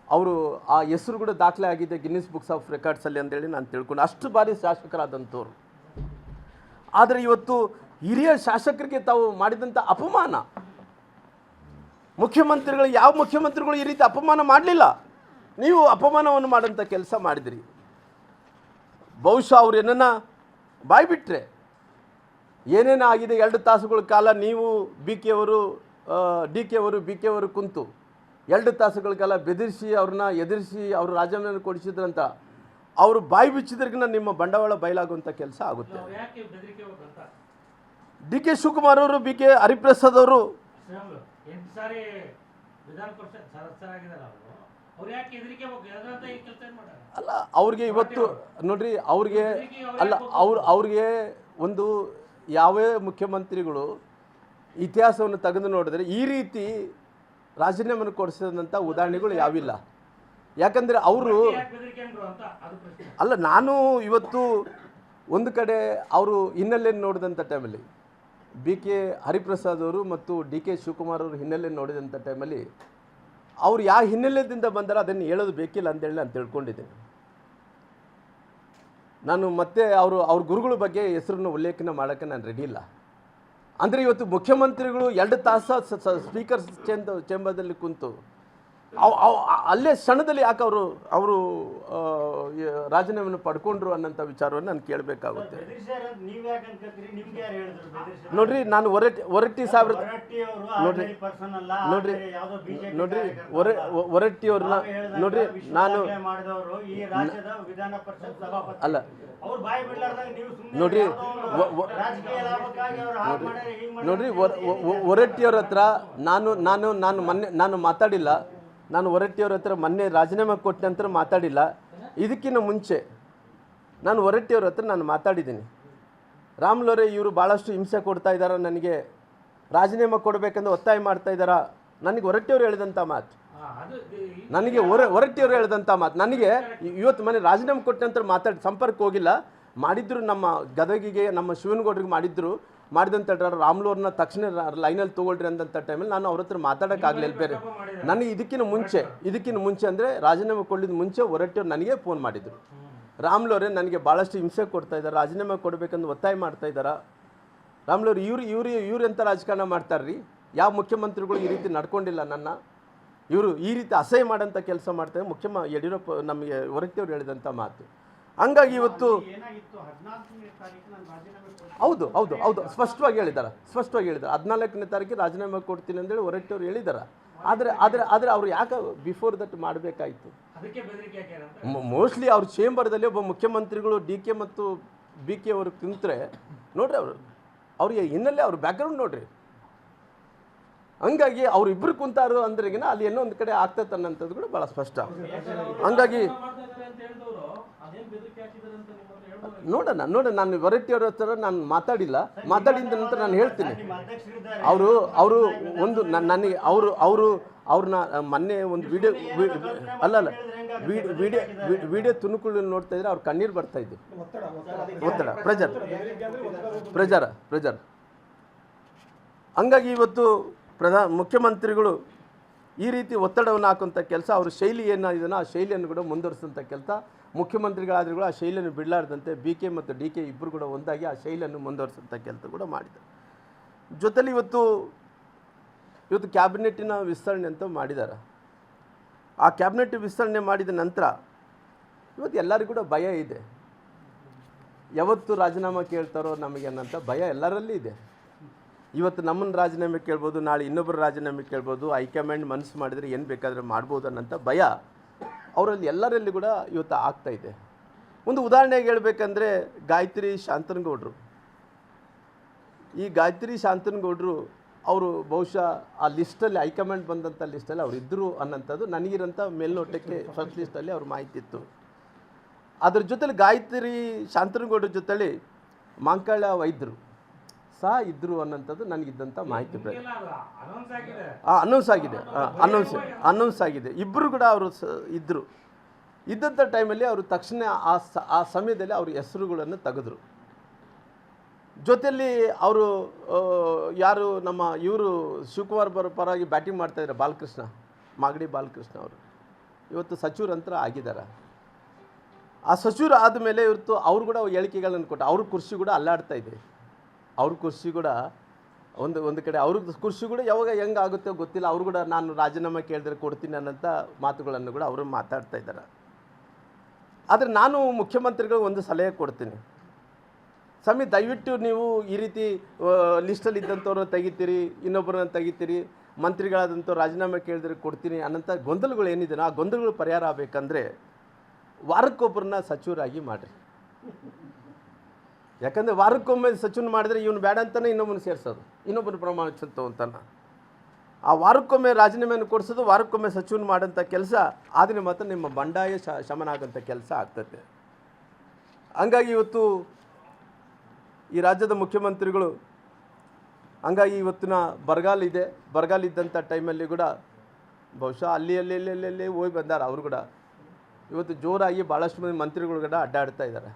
Speaker 1: ಅವರು ಆ ಹೆಸರು ಕೂಡ ದಾಖಲೆ ಆಗಿದೆ ಗಿನ್ನಿಸ್ ಬುಕ್ಸ್ ಆಫ್ ರೆಕಾರ್ಡ್ಸಲ್ಲಿ ಅಂತೇಳಿ ನಾನು ತಿಳ್ಕೊಂಡು ಅಷ್ಟು ಬಾರಿ ಶಾಸಕರಾದಂಥವ್ರು. ಆದರೆ ಇವತ್ತು ಹಿರಿಯ ಶಾಸಕರಿಗೆ ತಾವು ಮಾಡಿದಂಥ ಅಪಮಾನ, ಯಾವ ಮುಖ್ಯಮಂತ್ರಿಗಳು ಈ ರೀತಿ ಅಪಮಾನ ಮಾಡಲಿಲ್ಲ, ನೀವು ಅಪಮಾನವನ್ನು ಮಾಡೋಂಥ ಕೆಲಸ ಮಾಡಿದಿರಿ. ಬಹುಶಃ ಅವ್ರು ಏನನ್ನ ಬಾಯ್ಬಿಟ್ರೆ ಏನೇನು ಆಗಿದೆ 2 ತಾಸುಗಳ ಕಾಲ ನೀವು ಡಿ ಕೆ ಅವರು ಕುಂತು 2 ತಾಸುಗಳ ಕಾಲ ಬೆದರಿಸಿ ಅವ್ರನ್ನ ಎದುರಿಸಿ ಅವರು ರಾಜೀನಾಮೆ ಕೊಡಿಸಿದ್ರಂತ ಅವರು ಬಾಯಿ ಬಿಚ್ಚಿದ್ರಿಗಿನ ನಿಮ್ಮ ಬಂಡವಾಳ ಬಯಲಾಗುವಂಥ ಕೆಲಸ ಆಗುತ್ತೆ. ಡಿ ಕೆ ಶಿವಕುಮಾರ್ ಅವರು, ಬಿ ಕೆ ಹರಿಪ್ರಸಾದ್ ಅವರು ಅಲ್ಲ, ಅವ್ರಿಗೆ ಇವತ್ತು ನೋಡ್ರಿ, ಅವ್ರಿಗೆ ಅಲ್ಲ, ಅವ್ರಿಗೆ ಒಂದು ಯಾವೇ ಮುಖ್ಯಮಂತ್ರಿಗಳು ಇತಿಹಾಸವನ್ನು ತೆಗೆದು ನೋಡಿದ್ರೆ ಈ ರೀತಿ ರಾಜೀನಾಮೆಯನ್ನು ಕೊಡಿಸಿದಂಥ ಉದಾಹರಣೆಗಳು ಯಾವಿಲ್ಲ. ಯಾಕಂದರೆ ಅವರು ಅಲ್ಲ, ನಾನು ಇವತ್ತು ಒಂದು ಕಡೆ ಅವರು ಹಿನ್ನೆಲೆಯನ್ನು ನೋಡಿದಂಥ ಟೈಮಲ್ಲಿ, ಬಿ ಕೆ ಹರಿಪ್ರಸಾದ್ ಅವರು ಮತ್ತು ಡಿ ಕೆ ಶಿವಕುಮಾರ್ ಅವರು ಹಿನ್ನೆಲೆಯನ್ನು ನೋಡಿದಂಥ ಟೈಮಲ್ಲಿ ಅವ್ರು ಯಾವ ಹಿನ್ನೆಲೆಯಿಂದ ಬಂದಾರೋ ಅದನ್ನು ಹೇಳೋದು ಬೇಕಿಲ್ಲ ಅಂತೇಳಿ ನಾನು ತಿಳ್ಕೊಂಡಿದ್ದೇನೆ. ನಾನು ಮತ್ತೆ ಅವ್ರ ಗುರುಗಳ ಬಗ್ಗೆ ಹೆಸರನ್ನು ಉಲ್ಲೇಖನ ಮಾಡೋಕ್ಕೆ ನಾನು ರೆಡಿ ಇಲ್ಲ. ಅಂದರೆ ಇವತ್ತು ಮುಖ್ಯಮಂತ್ರಿಗಳು 2 ತಾಸು ಸ್ಪೀಕರ್ ಚೇಂಬರ್ದಲ್ಲಿ ಕುಂತು ಅಲ್ಲೇ ಕ್ಷಣದಲ್ಲಿ ಯಾಕೆ ಅವರು ರಾಜೀನಾಮೆಯನ್ನು ಪಡ್ಕೊಂಡ್ರು ಅನ್ನೋಂಥ ವಿಚಾರವನ್ನು ನಾನು ಕೇಳಬೇಕಾಗುತ್ತೆ. ನೋಡ್ರಿ, ನಾನು ಹೊರಟ್ಟಿ ಸಾಹೇಬ್ರ ಹೊರಟ್ಟಿಯವ್ರನ್ನ ನೋಡ್ರಿ, ನಾನು ಅಲ್ಲ ನೋಡ್ರಿ ಹೊರಟ್ಟಿಯವ್ರ ಹತ್ರ ನಾನು ಮಾತಾಡಿಲ್ಲ. ನಾನು ಹೊರಟ್ಟಿಯವ್ರ ಹತ್ರ ಮೊನ್ನೆ ರಾಜೀನಾಮೆ ಕೊಟ್ಟ ನಂತರ ಮಾತಾಡಿಲ್ಲ. ಇದಕ್ಕಿಂತ ಮುಂಚೆ ನಾನು ಹೊರಟ್ಟಿಯವ್ರ ಹತ್ರ ನಾನು ಮಾತಾಡಿದ್ದೀನಿ. ರಾಮ್ಲೋರೆ ಇವರು ಭಾಳಷ್ಟು ಹಿಂಸೆ ಕೊಡ್ತಾ ಇದ್ದಾರೆ, ನನಗೆ ರಾಜೀನಾಮೆ ಕೊಡಬೇಕೆಂದು ಒತ್ತಾಯ ಮಾಡ್ತಾ ಇದ್ದಾರಾ, ನನಗೆ ಹೊರಟ್ಟಿಯವ್ರು ಹೇಳಿದಂಥ ಮಾತು, ನನಗೆ ಹೊರಟ್ಟಿಯವ್ರು ಹೇಳಿದಂಥ ಮಾತು. ನನಗೆ ಇವತ್ತು ಮನೆ ರಾಜೀನಾಮೆ ಕೊಟ್ಟ ನಂತರ ಸಂಪರ್ಕ ಹೋಗಿಲ್ಲ. ಮಾಡಿದ್ರು ನಮ್ಮ ಗದಗಿಗೆ, ನಮ್ಮ ಶಿವನಗೌಡರಿಗೆ ಮಾಡಿದಂಥ ರಾಮ್ಲೋರ್ನ ತಕ್ಷಣ ಲೈನಲ್ಲಿ ತೊಗೊಳ್ರಿ ಅಂದಂಥ ಟೈಮಲ್ಲಿ ನಾನು ಅವ್ರ ಹತ್ರ ಮಾತಾಡೋಕ್ಕಾಗಲಿಲ್ಲ. ಬೇರೆ ನನಗೆ ಇದಕ್ಕಿಂತ ಮುಂಚೆ ಅಂದರೆ ರಾಜೀನಾಮೆ ಕೊಡಲಿದ್ದು ಮುಂಚೆ ಹೊರಟ್ಟಿಯವ್ರು ನನಗೆ ಫೋನ್ ಮಾಡಿದರು. ರಾಮ್ಲೋರೆ ನನಗೆ ಭಾಳಷ್ಟು ಹಿಂಸೆ ಕೊಡ್ತಾ ಇದ್ದಾರೆ, ರಾಜೀನಾಮೆ ಕೊಡಬೇಕಂದು ಒತ್ತಾಯ ಮಾಡ್ತಾ ಇದ್ದಾರೆ. ರಾಮ್ಲೋರು ಇವ್ರು ಎಂಥ ರಾಜಕಾರಣ ಮಾಡ್ತಾರ್ರಿ, ಯಾವ ಮುಖ್ಯಮಂತ್ರಿಗಳು ಈ ರೀತಿ ನಡ್ಕೊಂಡಿಲ್ಲ, ಇವರು ಈ ರೀತಿ ಅಸಹ್ಯ ಮಾಡೋಂಥ ಕೆಲಸ ಮಾಡ್ತಾರೆ ಯಡಿಯೂರಪ್ಪ ನಮಗೆ ಹೊರಟ್ಟಿಯವ್ರು ಹೇಳಿದಂಥ ಮಾತು. ಹಂಗಾಗಿ ಇವತ್ತು ಹೌದು ಸ್ಪಷ್ಟವಾಗಿ ಹೇಳಿದ್ದಾರೆ 14ನೇ ತಾರೀಕಿಗೆ ರಾಜೀನಾಮೆ ಕೊಡ್ತೀನಿ ಅಂತೇಳಿ ಹೊರಟ್ಟಿಯವ್ರು ಹೇಳಿದ್ದಾರೆ. ಆದರೆ ಅವ್ರು ಯಾಕೆ ಬಿಫೋರ್ ದಟ್ ಮಾಡಬೇಕಾಯಿತು? ಮೋಸ್ಟ್ಲಿ ಅವ್ರ ಚೇಂಬರ್ದಲ್ಲಿ ಒಬ್ಬ ಮುಖ್ಯಮಂತ್ರಿಗಳು ಡಿ ಕೆ ಮತ್ತು ಬಿ ಕೆ ಅವರು ಕುಂತ್ರೆ ನೋಡ್ರಿ, ಅವ್ರಿಗೆ ಹಿನ್ನೆಲೆ ಅವ್ರ ಬ್ಯಾಕ್ಗ್ರೌಂಡ್ ನೋಡ್ರಿ. ಹಂಗಾಗಿ ಅವ್ರಿಬ್ರು ಕುಂತಾರು ಅಂದ್ರೆಗಿನ ಅಲ್ಲಿ ಏನೋ ಒಂದು ಕಡೆ ಆಗ್ತೈತೆ ಅನ್ನೋಂಥದ್ದು ಕೂಡ ಭಾಳ ಸ್ಪಷ್ಟ. ಹಂಗಾಗಿ ನೋಡೋಣ, ನಾನು ಹೊರಟ್ಟಿಯವ್ರ ಹತ್ರ ನಾನು ಮಾತಾಡಿದ ನಂತರ ನಾನು ಹೇಳ್ತೀನಿ. ಅವರು ಒಂದು ನನಗೆ ಅವ್ರನ್ನ ಮೊನ್ನೆ ಒಂದು ವಿಡಿಯೋ ತುಣುಕುಗಳು ನೋಡ್ತಾ ಇದ್ರೆ ಅವ್ರ ಕಣ್ಣೀರು ಬರ್ತಾ ಇದ್ದು, ಒತ್ತಡ, ಪ್ರೆಜರ್. ಹಂಗಾಗಿ ಇವತ್ತು ಮುಖ್ಯಮಂತ್ರಿಗಳು ಈ ರೀತಿ ಒತ್ತಡವನ್ನು ಹಾಕುವಂಥ ಕೆಲಸ, ಅವ್ರ ಶೈಲಿ ಏನಾಗಿದೆಯೋ ಆ ಶೈಲಿಯನ್ನು ಕೂಡ ಮುಂದುವರಿಸುವಂಥ ಕೆಲಸ, ಮುಖ್ಯಮಂತ್ರಿಗಳಾದರೂ ಕೂಡ ಆ ಶೈಲಿಯನ್ನು ಬಿಡಲಾರ್ದಂತೆ ಬಿ ಕೆ ಮತ್ತು ಡಿ ಕೆ ಇಬ್ಬರು ಕೂಡ ಒಂದಾಗಿ ಆ ಶೈಲಿಯನ್ನು ಮುಂದುವರಿಸುವಂಥ ಕೆಲಸ ಕೂಡ ಮಾಡಿದ್ದಾರೆ. ಜೊತೆಲಿ ಇವತ್ತು ಕ್ಯಾಬಿನೆಟ್ಟಿನ ವಿಸ್ತರಣೆ ಅಂತ ಮಾಡಿದ್ದಾರೆ. ಆ ಕ್ಯಾಬಿನೆಟ್ ವಿಸ್ತರಣೆ ಮಾಡಿದ ನಂತರ ಇವತ್ತು ಎಲ್ಲರಿಗೂ ಕೂಡ ಭಯ ಇದೆ. ಯಾವತ್ತು ರಾಜೀನಾಮೆ ಕೇಳ್ತಾರೋ ನಮಗೆ ಅನ್ನೋಂಥ ಭಯ ಎಲ್ಲರಲ್ಲಿ ಇದೆ. ಇವತ್ತು ನಮ್ಮನ್ನು ರಾಜೀನಾಮೆ ಕೇಳ್ಬೋದು, ನಾಳೆ ಇನ್ನೊಬ್ಬರು ರಾಜೀನಾಮೆ ಕೇಳ್ಬೋದು, ಹೈಕಮಾಂಡ್ ಮನಸ್ಸು ಮಾಡಿದರೆ ಏನು ಬೇಕಾದರೆ ಮಾಡ್ಬೋದು ಅನ್ನೋಂಥ ಭಯ ಅವರಲ್ಲಿ ಎಲ್ಲರಲ್ಲಿ ಕೂಡ ಇವತ್ತು ಆಗ್ತಾಯಿದೆ. ಒಂದು ಉದಾಹರಣೆಗೆ ಹೇಳಬೇಕಂದ್ರೆ ಗಾಯತ್ರಿ ಶಾಂತನಗೌಡರು, ಈ ಗಾಯತ್ರಿ ಶಾಂತನಗೌಡರು ಅವರು ಬಹುಶಃ ಆ ಲಿಸ್ಟಲ್ಲಿ, ಹೈಕಮಾಂಡ್ ಬಂದಂಥ ಲಿಸ್ಟಲ್ಲಿ ಅವ್ರು ಇದ್ದರು ಅನ್ನೋಂಥದ್ದು ನನಗಿರೋಂಥ ಮೇಲ್ನೋಟಕ್ಕೆ ಫಸ್ಟ್ ಲಿಸ್ಟಲ್ಲಿ ಅವ್ರ ಮಾಹಿತಿ ಇತ್ತು. ಅದ್ರ ಜೊತೆಲಿ ಗಾಯತ್ರಿ ಶಾಂತನಗೌಡರ ಜೊತೆಲಿ ಮಾಂಕಾಳ ವೈದ್ಯರು ಸಹ ಇದ್ದರು ಅನ್ನೋಂಥದ್ದು ನನಗಿದ್ದಂಥ ಮಾಹಿತಿ. ಅನೌನ್ಸ್ ಆಗಿದೆ. ಇಬ್ಬರು ಕೂಡ ಅವರು ಇದ್ದಂಥ ಟೈಮಲ್ಲಿ ಅವರು ತಕ್ಷಣ ಆ ಸಮಯದಲ್ಲಿ ಅವ್ರ ಹೆಸರುಗಳನ್ನು ತೆಗೆದ್ರು. ಜೊತೆಯಲ್ಲಿ ಅವರು ಯಾರು ನಮ್ಮ ಇವರು ಶಿವಕುಮಾರ್ ಪರವಾಗಿ ಬ್ಯಾಟಿಂಗ್ ಮಾಡ್ತಾಯಿದ್ದಾರೆ ಮಾಗಡಿ ಬಾಲಕೃಷ್ಣ ಅವರು ಇವತ್ತು ಸಚಿವರಂತರ ಆಗಿದ್ದಾರೆ. ಆ ಸಚಿವರು ಆದಮೇಲೆ ಇವತ್ತು ಅವರು ಕೂಡ ಹೇಳಿಕೆಗಳನ್ನು ಕೊಟ್ಟು ಅವ್ರ ಕುರ್ಚಿ ಕೂಡ ಅಲ್ಲಾಡ್ತಾ ಇದೆ. ಅವ್ರ ಕುರ್ಚಿ ಕೂಡ ಒಂದು ಕಡೆ ಅವ್ರ ಕುರ್ಚಿ ಕೂಡ ಯಾವಾಗ ಹೆಂಗೆ ಆಗುತ್ತೋ ಗೊತ್ತಿಲ್ಲ. ಅವರು ಕೂಡ ನಾನು ರಾಜೀನಾಮೆ ಕೇಳಿದ್ರೆ ಕೊಡ್ತೀನಿ ಅನ್ನೋಂಥ ಮಾತುಗಳನ್ನು ಕೂಡ ಅವರು ಮಾತಾಡ್ತಾ ಇದ್ದಾರೆ. ಆದರೆ ನಾನು ಮುಖ್ಯಮಂತ್ರಿಗಳು ಒಂದು ಸಲಹೆ ಕೊಡ್ತೀನಿ, ಸ್ವಾಮಿ ದಯವಿಟ್ಟು ನೀವು ಈ ರೀತಿ ಲಿಸ್ಟಲ್ಲಿ ಇದ್ದಂಥವ್ರನ್ನ ತೆಗಿತೀರಿ, ಇನ್ನೊಬ್ಬರನ್ನ ತೆಗಿತೀರಿ, ಮಂತ್ರಿಗಳಾದಂಥವ್ರು ರಾಜೀನಾಮೆ ಕೇಳಿದ್ರೆ ಕೊಡ್ತೀನಿ ಅನ್ನೋಂಥ ಗೊಂದಲಗಳು ಏನಿದೆ, ಆ ಗೊಂದಲಗಳು ಪರಿಹಾರ ಆಗಬೇಕಂದ್ರೆ ವಾರಕ್ಕೊಬ್ಬರನ್ನ ಸಚಿವರಾಗಿ ಮಾಡಿರಿ. ಯಾಕಂದರೆ ವಾರಕ್ಕೊಮ್ಮೆ ಸಚಿವನ ಮಾಡಿದರೆ ಇವನು ಬೇಡ ಅಂತಾನೆ ಇನ್ನೊಬ್ಬನ ಸೇರಿಸೋದು, ಇನ್ನೊಬ್ಬನ ಪ್ರಮಾಣ ವಚನ ತಗೊಂತಾನೆ. ಆ ವಾರಕ್ಕೊಮ್ಮೆ ರಾಜೀನಾಮೆಯನ್ನು ಕೊಡಿಸೋದು, ವಾರಕ್ಕೊಮ್ಮೆ ಸಚಿವನ ಮಾಡೋಂಥ ಕೆಲಸ ಆದರೆ ಮಾತ್ರ ನಿಮ್ಮ ಬಂಡಾಯ ಶಮನ ಆಗೋಂಥ ಕೆಲಸ ಆಗ್ತದೆ. ಹಂಗಾಗಿ ಇವತ್ತು ಈ ರಾಜ್ಯದ ಮುಖ್ಯಮಂತ್ರಿಗಳು ಹಂಗಾಗಿ ಇವತ್ತಿನ ಬರಗಾಲ ಇದೆ. ಬರಗಾಲ ಇದ್ದಂಥ ಟೈಮಲ್ಲಿ ಕೂಡ ಬಹುಶಃ ಅಲ್ಲಿ ಹೋಗಿ ಬಂದಾರ. ಅವರು ಕೂಡ ಇವತ್ತು ಜೋರಾಗಿ ಭಾಳಷ್ಟು ಮಂದಿ ಮಂತ್ರಿಗಳು ಕೂಡ ಅಡ್ಡಾಡ್ತಾ ಇದ್ದಾರೆ.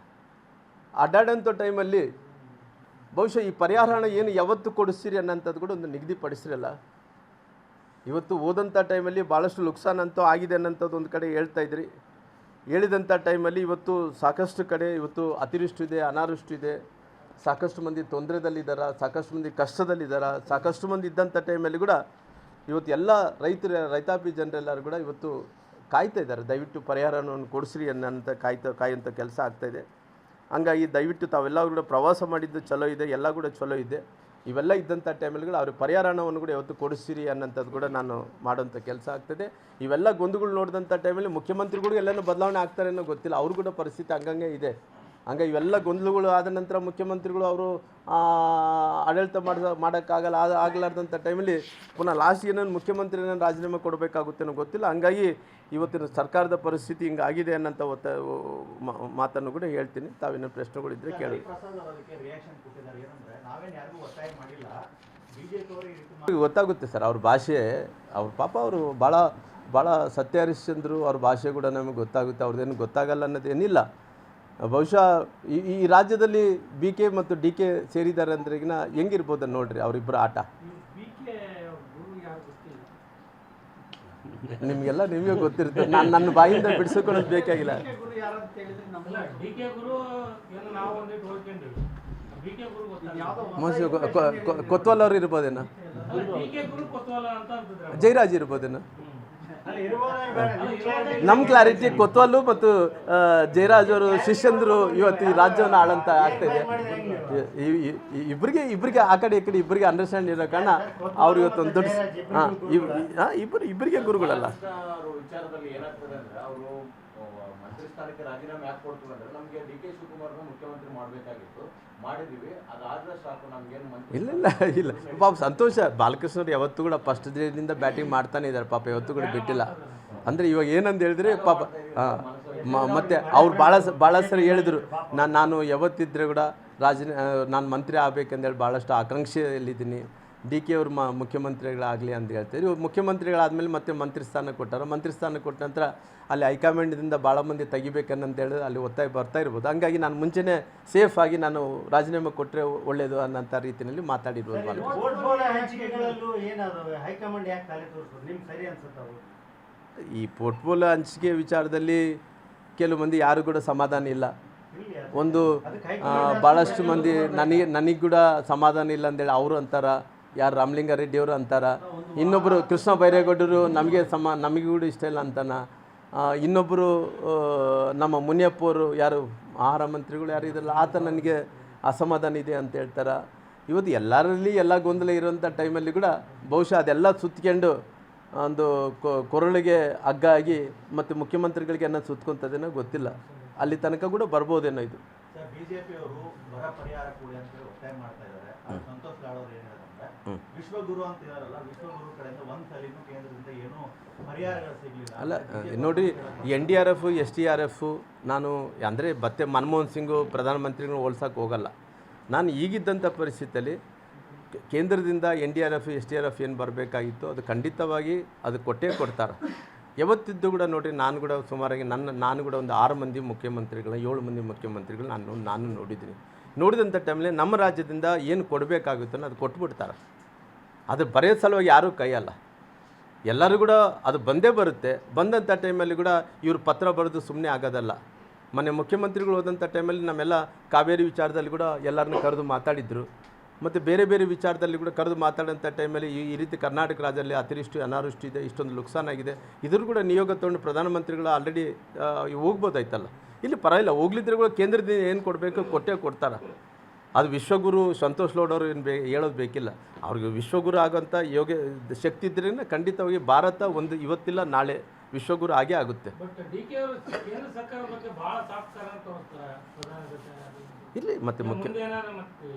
Speaker 1: ಅಡ್ಡಾಡೋಂಥ ಟೈಮಲ್ಲಿ ಬಹುಶಃ ಈ ಪರಿಹಾರ ಹಣ ಏನು ಯಾವತ್ತು ಕೊಡಿಸ್ತೀರಿ ಅನ್ನೋಂಥದ್ದು ಕೂಡ ಒಂದು ನಿಗದಿಪಡಿಸಿರಲ್ಲ. ಇವತ್ತು ಓದಂಥ ಟೈಮಲ್ಲಿ ಭಾಳಷ್ಟು ನುಕ್ಸಾನ್ ಅಂತೂ ಆಗಿದೆ ಅನ್ನೋಂಥದ್ದು ಒಂದು ಕಡೆ ಹೇಳ್ತಾ ಇದ್ರಿ. ಹೇಳಿದಂಥ ಟೈಮಲ್ಲಿ ಇವತ್ತು ಸಾಕಷ್ಟು ಕಡೆ ಇವತ್ತು ಅತಿವೃಷ್ಟಿ ಇದೆ, ಅನಾವೃಷ್ಟಿ ಇದೆ, ಸಾಕಷ್ಟು ಮಂದಿ ತೊಂದರೆದಲ್ಲಿದ್ದಾರೆ, ಸಾಕಷ್ಟು ಮಂದಿ ಕಷ್ಟದಲ್ಲಿದ್ದಾರೆ. ಸಾಕಷ್ಟು ಮಂದಿ ಇದ್ದಂಥ ಟೈಮಲ್ಲಿ ಕೂಡ ಇವತ್ತು ಎಲ್ಲ ರೈತಾಪಿ ಜನರೆಲ್ಲರೂ ಕೂಡ ಇವತ್ತು ಕಾಯ್ತಾ ಇದ್ದಾರೆ, ದಯವಿಟ್ಟು ಪರಿಹಾರವನ್ನು ಕೊಡಿಸ್ರಿ ಅನ್ನೋಂಥ ಕಾಯುವಂಥ ಕೆಲಸ ಆಗ್ತಾಯಿದೆ. ಹಂಗಾಗಿ ದಯವಿಟ್ಟು ತಾವೆಲ್ಲರೂ ಕೂಡ ಪ್ರವಾಸ ಮಾಡಿದ್ದು ಚಲೋ ಇದೆ, ಎಲ್ಲ ಕೂಡ ಚಲೋ ಇದೆ. ಇವೆಲ್ಲ ಇದ್ದಂಥ ಟೈಮಲ್ಲಿ ಕೂಡ ಅವ್ರಿಗೆ ಪರಿಹಾರ ಹಣವನ್ನು ಕೂಡ ಯಾವತ್ತು ಕೊಡಿಸ್ತೀರಿ ಅನ್ನೋಂಥದ್ದು ಕೂಡ ನಾನು ಮಾಡೋಂಥ ಕೆಲಸ ಆಗ್ತದೆ. ಇವೆಲ್ಲ ಗೊಂದುಗಳು ನೋಡಿದಂಥ ಟೈಮಲ್ಲಿ ಮುಖ್ಯಮಂತ್ರಿಗಳು ಎಲ್ಲನೂ ಬದಲಾವಣೆ ಆಗ್ತಾರೆ ಅನ್ನೋ ಗೊತ್ತಿಲ್ಲ, ಅವರು ಕೂಡ ಪರಿಸ್ಥಿತಿ ಹಂಗಂಗೆ ಇದೆ. ಹಂಗೆ ಇವೆಲ್ಲ ಗೊಂದಲಗಳು ಆದ ನಂತರ ಮುಖ್ಯಮಂತ್ರಿಗಳು ಅವರು ಆಡಳಿತ ಮಾಡೋಕ್ಕಾಗಲ್ಲ, ಆಗಲಾರ್ದಂಥ ಟೈಮಲ್ಲಿ ಪುನಃ ಲಾಸ್ಟ್ಗೆ ಏನೇನು ಮುಖ್ಯಮಂತ್ರಿ ಏನೇನು ರಾಜೀನಾಮೆ ಕೊಡಬೇಕಾಗುತ್ತೆ ಅನ್ನೋ ಗೊತ್ತಿಲ್ಲ. ಹಂಗಾಗಿ ಇವತ್ತಿನ ಸರ್ಕಾರದ ಪರಿಸ್ಥಿತಿ ಹಿಂಗಾಗಿದೆ ಅನ್ನೋಂಥ ಮಾತನ್ನು ಕೂಡ ಹೇಳ್ತೀನಿ. ತಾವೇನೋ ಪ್ರಶ್ನೆಗಳಿದ್ದರೆ ಕೇಳಿ. ಗೊತ್ತಾಗುತ್ತೆ ಸರ್ ಅವ್ರ ಭಾಷೆ, ಅವ್ರ ಪಾಪ ಅವರು ಭಾಳ ಸತ್ಯ ಹರಿಶ್ಚಂದ್ರು, ಅವ್ರ ಭಾಷೆ ಕೂಡ ನಮಗೆ ಗೊತ್ತಾಗುತ್ತೆ. ಅವ್ರದ್ದೇನು ಗೊತ್ತಾಗಲ್ಲ ಅನ್ನೋದೇನಿಲ್ಲ. ಬಹುಶಃ ಈ ರಾಜ್ಯದಲ್ಲಿ BK ಮತ್ತು DK ಸೇರಿದ್ದಾರೆ ಅಂದ್ರೆ ಈಗ ಹೆಂಗಿರ್ಬೋದು ನೋಡ್ರಿ ಅವರಿಬ್ಬರು ಆಟ. ನಿಮಗೆಲ್ಲ ನಿಮಗೆ ಗೊತ್ತಿರುತ್ತೆ, ನಾನು ನನ್ನ ಬಾಯಿಂದ ಬಿಡಿಸ್ಕೊಳ್ಳೋದು ಬೇಕಾಗಿಲ್ಲ. ಕೊತ್ವಾಲ್ ಅವ್ರು ಇರ್ಬೋದೇನೋ, ಜಯರಾಜ್ ಇರ್ಬೋದೇನೋ. ನಮ್ಮ ಕ್ಲಾರಿಟಿ ಕೊತ್ವಾಲು ಮತ್ತು ಜಯರಾಜ್ ಅವರು ಶಿಷ್ಯಂದರು ಇವತ್ತು ಈ ರಾಜ್ಯವನ್ನು ಆಳಂತ ಆಗ್ತಾಯಿದೆ. ಇಬ್ಬರಿಗೆ ಆ ಕಡೆ ಈ ಕಡೆ ಇಬ್ಬರಿಗೆ ಅಂಡರ್ಸ್ಟ್ಯಾಂಡ್ ಇರೋ ಕಾರಣ ಅವ್ರು ಇವತ್ತು ಒಂದು ದೊಡ್ಡ ಇಬ್ಬರಿಗೆ ಗುರುಗಳಲ್ಲ.
Speaker 2: ಸ್ಥಾನಕ್ಕೆ ರಾಜೀನಾಮೆ ಯಾಕೆ ಕೊಡ್ತೀವಿ ಅಂದ್ರೆ ನಮಗೆ DK ಶಿವಕುಮಾರ್ನ ಮುಖ್ಯಮಂತ್ರಿ ಮಾಡಬೇಕಾಗಿತ್ತು, ಮಾಡಿದ್ದೀವಿ. ಅದಾದ್ರೆ ಸಾಕು ನಮಗೇನು
Speaker 1: ಇಲ್ಲ ಪಾಪ ಸಂತೋಷ. ಬಾಲಕೃಷ್ಣವ್ರು ಯಾವತ್ತೂ ಕೂಡ ಫಸ್ಟ್ ಡೇನಿಂದ ಬ್ಯಾಟಿಂಗ್ ಮಾಡ್ತಾನೆ ಇದ್ದಾರೆ ಪಾಪ, ಯಾವತ್ತೂ ಕೂಡ ಬಿಟ್ಟಿಲ್ಲ. ಅಂದರೆ ಇವಾಗ ಏನಂತ ಹೇಳಿದ್ರೆ ಪಾಪ ಮತ್ತು ಅವ್ರು ಭಾಳ ಸರಿ ಹೇಳಿದರು, ನಾನು ಯಾವತ್ತಿದ್ದರೆ ಕೂಡ ನಾನು ಮಂತ್ರಿ ಆಗಬೇಕಂದೇಳಿ ಭಾಳಷ್ಟು ಆಕಾಂಕ್ಷೆಯಲ್ಲಿದ್ದೀನಿ. DK ಅವ್ರು ಮುಖ್ಯಮಂತ್ರಿಗಳಾಗಲಿ ಅಂತ ಹೇಳ್ತಾರೆ. ಇವ್ರು ಮುಖ್ಯಮಂತ್ರಿಗಳಾದಮೇಲೆ ಮತ್ತೆ ಮಂತ್ರಿ ಸ್ಥಾನ ಕೊಟ್ಟಾರ. ಮಂತ್ರಿ ಸ್ಥಾನ ಕೊಟ್ಟ ನಂತರ ಅಲ್ಲಿ ಹೈಕಮಾಂಡ್ದಿಂದ ಭಾಳ ಮಂದಿ ತೆಗಿಬೇಕನ್ನಂತೇಳಿ ಅಲ್ಲಿ ಒತ್ತಾಯ ಬರ್ತಾ ಇರ್ಬೋದು. ಹಂಗಾಗಿ ನಾನು ಮುಂಚೆನೇ ಸೇಫ್ ಆಗಿ ನಾನು ರಾಜೀನಾಮೆ ಕೊಟ್ಟರೆ ಒಳ್ಳೆಯದು ಅನ್ನೋಂಥ ರೀತಿಯಲ್ಲಿ ಮಾತಾಡಿರ್ಬೋದು. ಈ ಪೋರ್ಟ್ಫೋಲಿಯೋ ಹಂಚಿಕೆ ವಿಚಾರದಲ್ಲಿ ಕೆಲವು ಮಂದಿ ಯಾರು ಕೂಡ ಸಮಾಧಾನ ಇಲ್ಲ. ಒಂದು ಭಾಳಷ್ಟು ಮಂದಿ ನನಗೆ ಕೂಡ ಸಮಾಧಾನ ಇಲ್ಲ ಅಂತೇಳಿ ಅವರು ಅಂತಾರೆ. ಯಾರು ರಾಮಲಿಂಗಾರೆಡ್ಡಿ ಅವರು ಅಂತಾರೆ. ಇನ್ನೊಬ್ಬರು ಕೃಷ್ಣ ಬೈರೇಗೌಡರು ನಮಗೆ ಕೂಡ ಇಷ್ಟ ಇಲ್ಲ ಅಂತಾನ. ಇನ್ನೊಬ್ಬರು ನಮ್ಮ ಮುನಿಯಪ್ಪ ಅವರು ಯಾರು ಆಹಾರ ಮಂತ್ರಿಗಳು ಯಾರು ಇದ್ರಲ್ಲ ಆತ ನನಗೆ ಅಸಮಾಧಾನ ಇದೆ ಅಂತ ಹೇಳ್ತಾರೆ. ಇವತ್ತು ಎಲ್ಲರಲ್ಲಿ ಎಲ್ಲ ಗೊಂದಲ ಇರೋಂಥ ಟೈಮಲ್ಲಿ ಕೂಡ ಬಹುಶಃ ಅದೆಲ್ಲ ಸುತ್ಕೊಂಡು ಒಂದು ಕೊರಳಿಗೆ ಹಗ್ಗ ಆಗಿ ಮತ್ತು ಮುಖ್ಯಮಂತ್ರಿಗಳಿಗೆ ಅನ್ನೋ ಸುತ್ಕೊಂತದೇನೋ ಗೊತ್ತಿಲ್ಲ. ಅಲ್ಲಿ ತನಕ ಕೂಡ ಬರ್ಬೋದೇನೋ ಇದು.
Speaker 2: ಬಿಜೆಪಿಯವರು ಬರ ಪರಿಹಾರ ಕೊಡಿ ಅಂತ ಒತ್ತಾಯ ಮಾಡ್ತಾ ಇದ್ದಾರೆ. ಸಂತೋಷ್ ಲಾಡ್ ಅವರು ಏನು ಹೇಳಿದ್ರೆ ವಿಶ್ವಗುರು ಅಂತ ಇದಾರಲ್ಲ, ವಿಶ್ವಗುರು ಕಡೆಯಿಂದ ಒಂದ್ಸಲಿನೂ ಕೇಂದ್ರದಿಂದ ಏನೂ ಪರಿಹಾರಗಳು ಸಿಗಲಿಲ್ಲ.
Speaker 1: ಅಲ್ಲ ನೋಡಿರಿ, NDRF SDRF ನಾನು ಅಂದರೆ ಮತ್ತೆ ಮನಮೋಹನ್ ಸಿಂಗು ಪ್ರಧಾನಮಂತ್ರಿಗಳು ಹೋಲ್ಸೋಕೆ ಹೋಗಲ್ಲ. ನಾನು ಈಗಿದ್ದಂಥ ಪರಿಸ್ಥಿತಿಯಲ್ಲಿ ಕೇಂದ್ರದಿಂದ NDRF SDRF ಏನು ಬರಬೇಕಾಗಿತ್ತು ಅದು ಖಂಡಿತವಾಗಿ ಅದು ಕೊಡ್ತಾರೆ. ಯಾವತ್ತಿದ್ದು ಕೂಡ ನೋಡಿರಿ, ನಾನು ಕೂಡ ಸುಮಾರಾಗಿ ನಾನು ಕೂಡ ಒಂದು 6 ಮಂದಿ ಮುಖ್ಯಮಂತ್ರಿಗಳು 7 ಮಂದಿ ಮುಖ್ಯಮಂತ್ರಿಗಳು ನಾನು ನೋಡಿದಂಥ ಟೈಮಲ್ಲಿ ನಮ್ಮ ರಾಜ್ಯದಿಂದ ಏನು ಕೊಡಬೇಕಾಗುತ್ತೋ ಅದು ಕೊಟ್ಬಿಡ್ತಾರೆ. ಅದು ಬರೆಯೋ ಸಲುವಾಗಿ ಯಾರೂ ಕೈಯಲ್ಲ, ಎಲ್ಲರೂ ಕೂಡ ಅದು ಬಂದೇ ಬರುತ್ತೆ. ಬಂದಂಥ ಟೈಮಲ್ಲಿ ಕೂಡ ಇವರು ಪತ್ರ ಬರೆದು ಸುಮ್ಮನೆ ಆಗೋದಲ್ಲ. ಮೊನ್ನೆ ಮುಖ್ಯಮಂತ್ರಿಗಳು ಹೋದಂಥ ಟೈಮಲ್ಲಿ ನಮ್ಮೆಲ್ಲ ಕಾವೇರಿ ವಿಚಾರದಲ್ಲಿ ಕೂಡ ಎಲ್ಲರನ್ನೂ ಕರೆದು ಮಾತಾಡಿದರು. ಮತ್ತು ಬೇರೆ ವಿಚಾರದಲ್ಲಿ ಕೂಡ ಕರೆದು ಮಾತಾಡೋಂಥ ಟೈಮಲ್ಲಿ ಈ ರೀತಿ ಕರ್ನಾಟಕ ರಾಜ್ಯದಲ್ಲಿ ಅತಿವೃಷ್ಟಿ ಅನಾವೃಷ್ಟಿ ಇದೆ, ಇಷ್ಟೊಂದು ನುಕ್ಸಾನ್ ಆಗಿದೆ, ಇದ್ರ ಕೂಡ ನಿಯೋಗ ತೊಗೊಂಡು ಪ್ರಧಾನಮಂತ್ರಿಗಳು ಆಲ್ರೆಡಿ ಹೋಗ್ಬೋದಾಯ್ತಲ್ಲ. ಇಲ್ಲಿ ಪರವಾಗಿಲ್ಲ, ಹೋಗ್ಲಿದ್ರೆ ಕೂಡ ಕೇಂದ್ರದಿಂದ ಏನು ಕೊಡಬೇಕು ಕೊಡ್ತಾರೆ. ಅದು ವಿಶ್ವಗುರು ಸಂತೋಷ್ ಲಾಡ್ ಅವರು ಏನು ಹೇಳೋದು ಬೇಕಿಲ್ಲ. ಅವ್ರಿಗೆ ವಿಶ್ವಗುರು ಆಗೋಂಥ ಯೋಗ ಶಕ್ತಿ ಇದ್ರಿಂದ ಖಂಡಿತವಾಗಿ ಭಾರತ ಒಂದು ಇವತ್ತಿಲ್ಲ ನಾಳೆ ವಿಶ್ವಗುರು ಆಗೇ ಆಗುತ್ತೆ.
Speaker 3: ಬಟ್ ಡಿ.ಕೆ. ಅವರು ಕೇಂದ್ರ ಸರ್ಕಾರ ಬಗ್ಗೆ ಬಹಳ ಸಾಫ್ಟ್ವೇರ್ ಅಂತ ತೋರಿಸ್ತಾರೆ ಪ್ರಧಾನ ಜೊತೆ
Speaker 1: ಇಲ್ಲಿ ಮತ್ತೆ ಮುಖ್ಯ
Speaker 3: ಮುಂದೆ ಏನಾದ್ರು ಮತ್ತೆ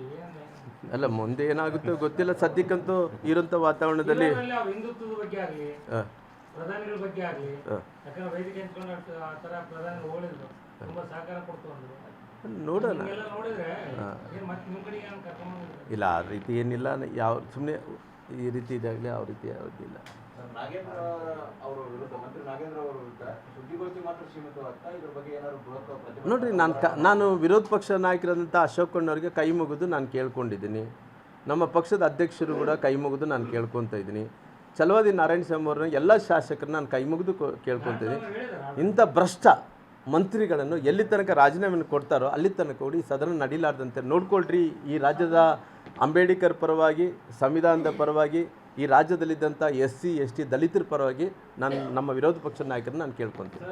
Speaker 1: ಅಲ್ಲ ಮುಂದೆ ಏನಾಗುತ್ತೋ ಗೊತ್ತಿಲ್ಲ. ಸದ್ಯಕ್ಕಂತೂ ಇರೋಂಥ ವಾತಾವರಣದಲ್ಲಿ
Speaker 3: ಅವ್ರ ಹಿಂದುತ್ವದ ಬಗ್ಗೆ ಆಗಲಿ ಪ್ರಧಾನಿಗಳ ಬಗ್ಗೆ ಆಗಲಿ ಯಾಕಂದ್ರೆ ವೇದಿಕೆ ಹಂಚ್ಕೊಂಡು ಆ ಥರ ಪ್ರಧಾನಿ ಹೋಳಿದ್ರು ತುಂಬಾ ಸಹಕಾರ ಕೊಡ್ತು ಅಂದ್ರು.
Speaker 1: ನೋಡೋಣ.
Speaker 3: ಎಲ್ಲ ನೋಡಿದ್ರೆ ಮತ್ತೆ ನಿಮ್ಮ ಕಡೆಗೆ ಏನು ಕರ್ಕೊಂಡು
Speaker 1: ಇಲ್ಲ ಆ ರೀತಿ ಏನಿಲ್ಲ. ಯಾವ ಸುಮ್ಮನೆ ಈ ರೀತಿ ಇದಾಗಲಿ ಯಾವ ರೀತಿ ಯಾವುದಿಲ್ಲ.
Speaker 2: ನಾಗೇಂದ್ರ ಅವರ ವಿರುದ್ಧ ಮಂತ್ರಿ ನಾಗೇಂದ್ರ ಅವರ ವಿರುದ್ಧ ಸುದ್ದಿಗೋಷ್ಠಿ ಮಾತ್ರ ಸೀಮಿತವಾಗ್ತಾ ಇದ್ರ ಬಗ್ಗೆ ಏನಾದ್ರು ಬೃಹತ್ ಪ್ರತಿಭಟನೆ
Speaker 1: ನೋಡ್ರಿ, ನಾನು ವಿರೋಧ ಪಕ್ಷ ನಾಯಕರಾದಂಥ ಅಶೋಕ್ ಅಣ್ಣವ್ರಿಗೆ ಕೈ ಮುಗಿದು ನಾನು ಕೇಳ್ಕೊಂಡಿದ್ದೀನಿ. ನಮ್ಮ ಪಕ್ಷದ ಅಧ್ಯಕ್ಷರು ಕೂಡ ಕೈ ಮುಗಿದು ನಾನು ಕೇಳ್ಕೊತಾ ಇದ್ದೀನಿ. ಛಲವಾದಿ ನಾರಾಯಣ ಸ್ವಾಮಿ ಅವ್ರನ್ನ ಎಲ್ಲ ಶಾಸಕರನ್ನ ನಾನು ಕೈ ಮುಗಿದು ಕೇಳ್ಕೊತಿದ್ದೀನಿ. ಇಂಥ ಭ್ರಷ್ಟ ಮಂತ್ರಿಗಳನ್ನು ಎಲ್ಲಿ ತನಕ ರಾಜೀನಾಮೆಯನ್ನು ಕೊಡ್ತಾರೋ ಅಲ್ಲಿ ತನಕ ಕೂಡ ಈ ಸದನ ನಡೀಲಾರ್ದಂತೆ ನೋಡ್ಕೊಳ್ರಿ. ಈ ರಾಜ್ಯದ ಅಂಬೇಡ್ಕರ್ ಪರವಾಗಿ, ಸಂವಿಧಾನದ ಪರವಾಗಿ, ಈ ರಾಜ್ಯದಲ್ಲಿದ್ದಂಥ SC ST ದಲಿತರ ಪರವಾಗಿ ನಾನು ನಮ್ಮ ವಿರೋಧ ಪಕ್ಷದ ನಾಯಕರನ್ನ ನಾನು ಕೇಳ್ಕೊತೀನಿ.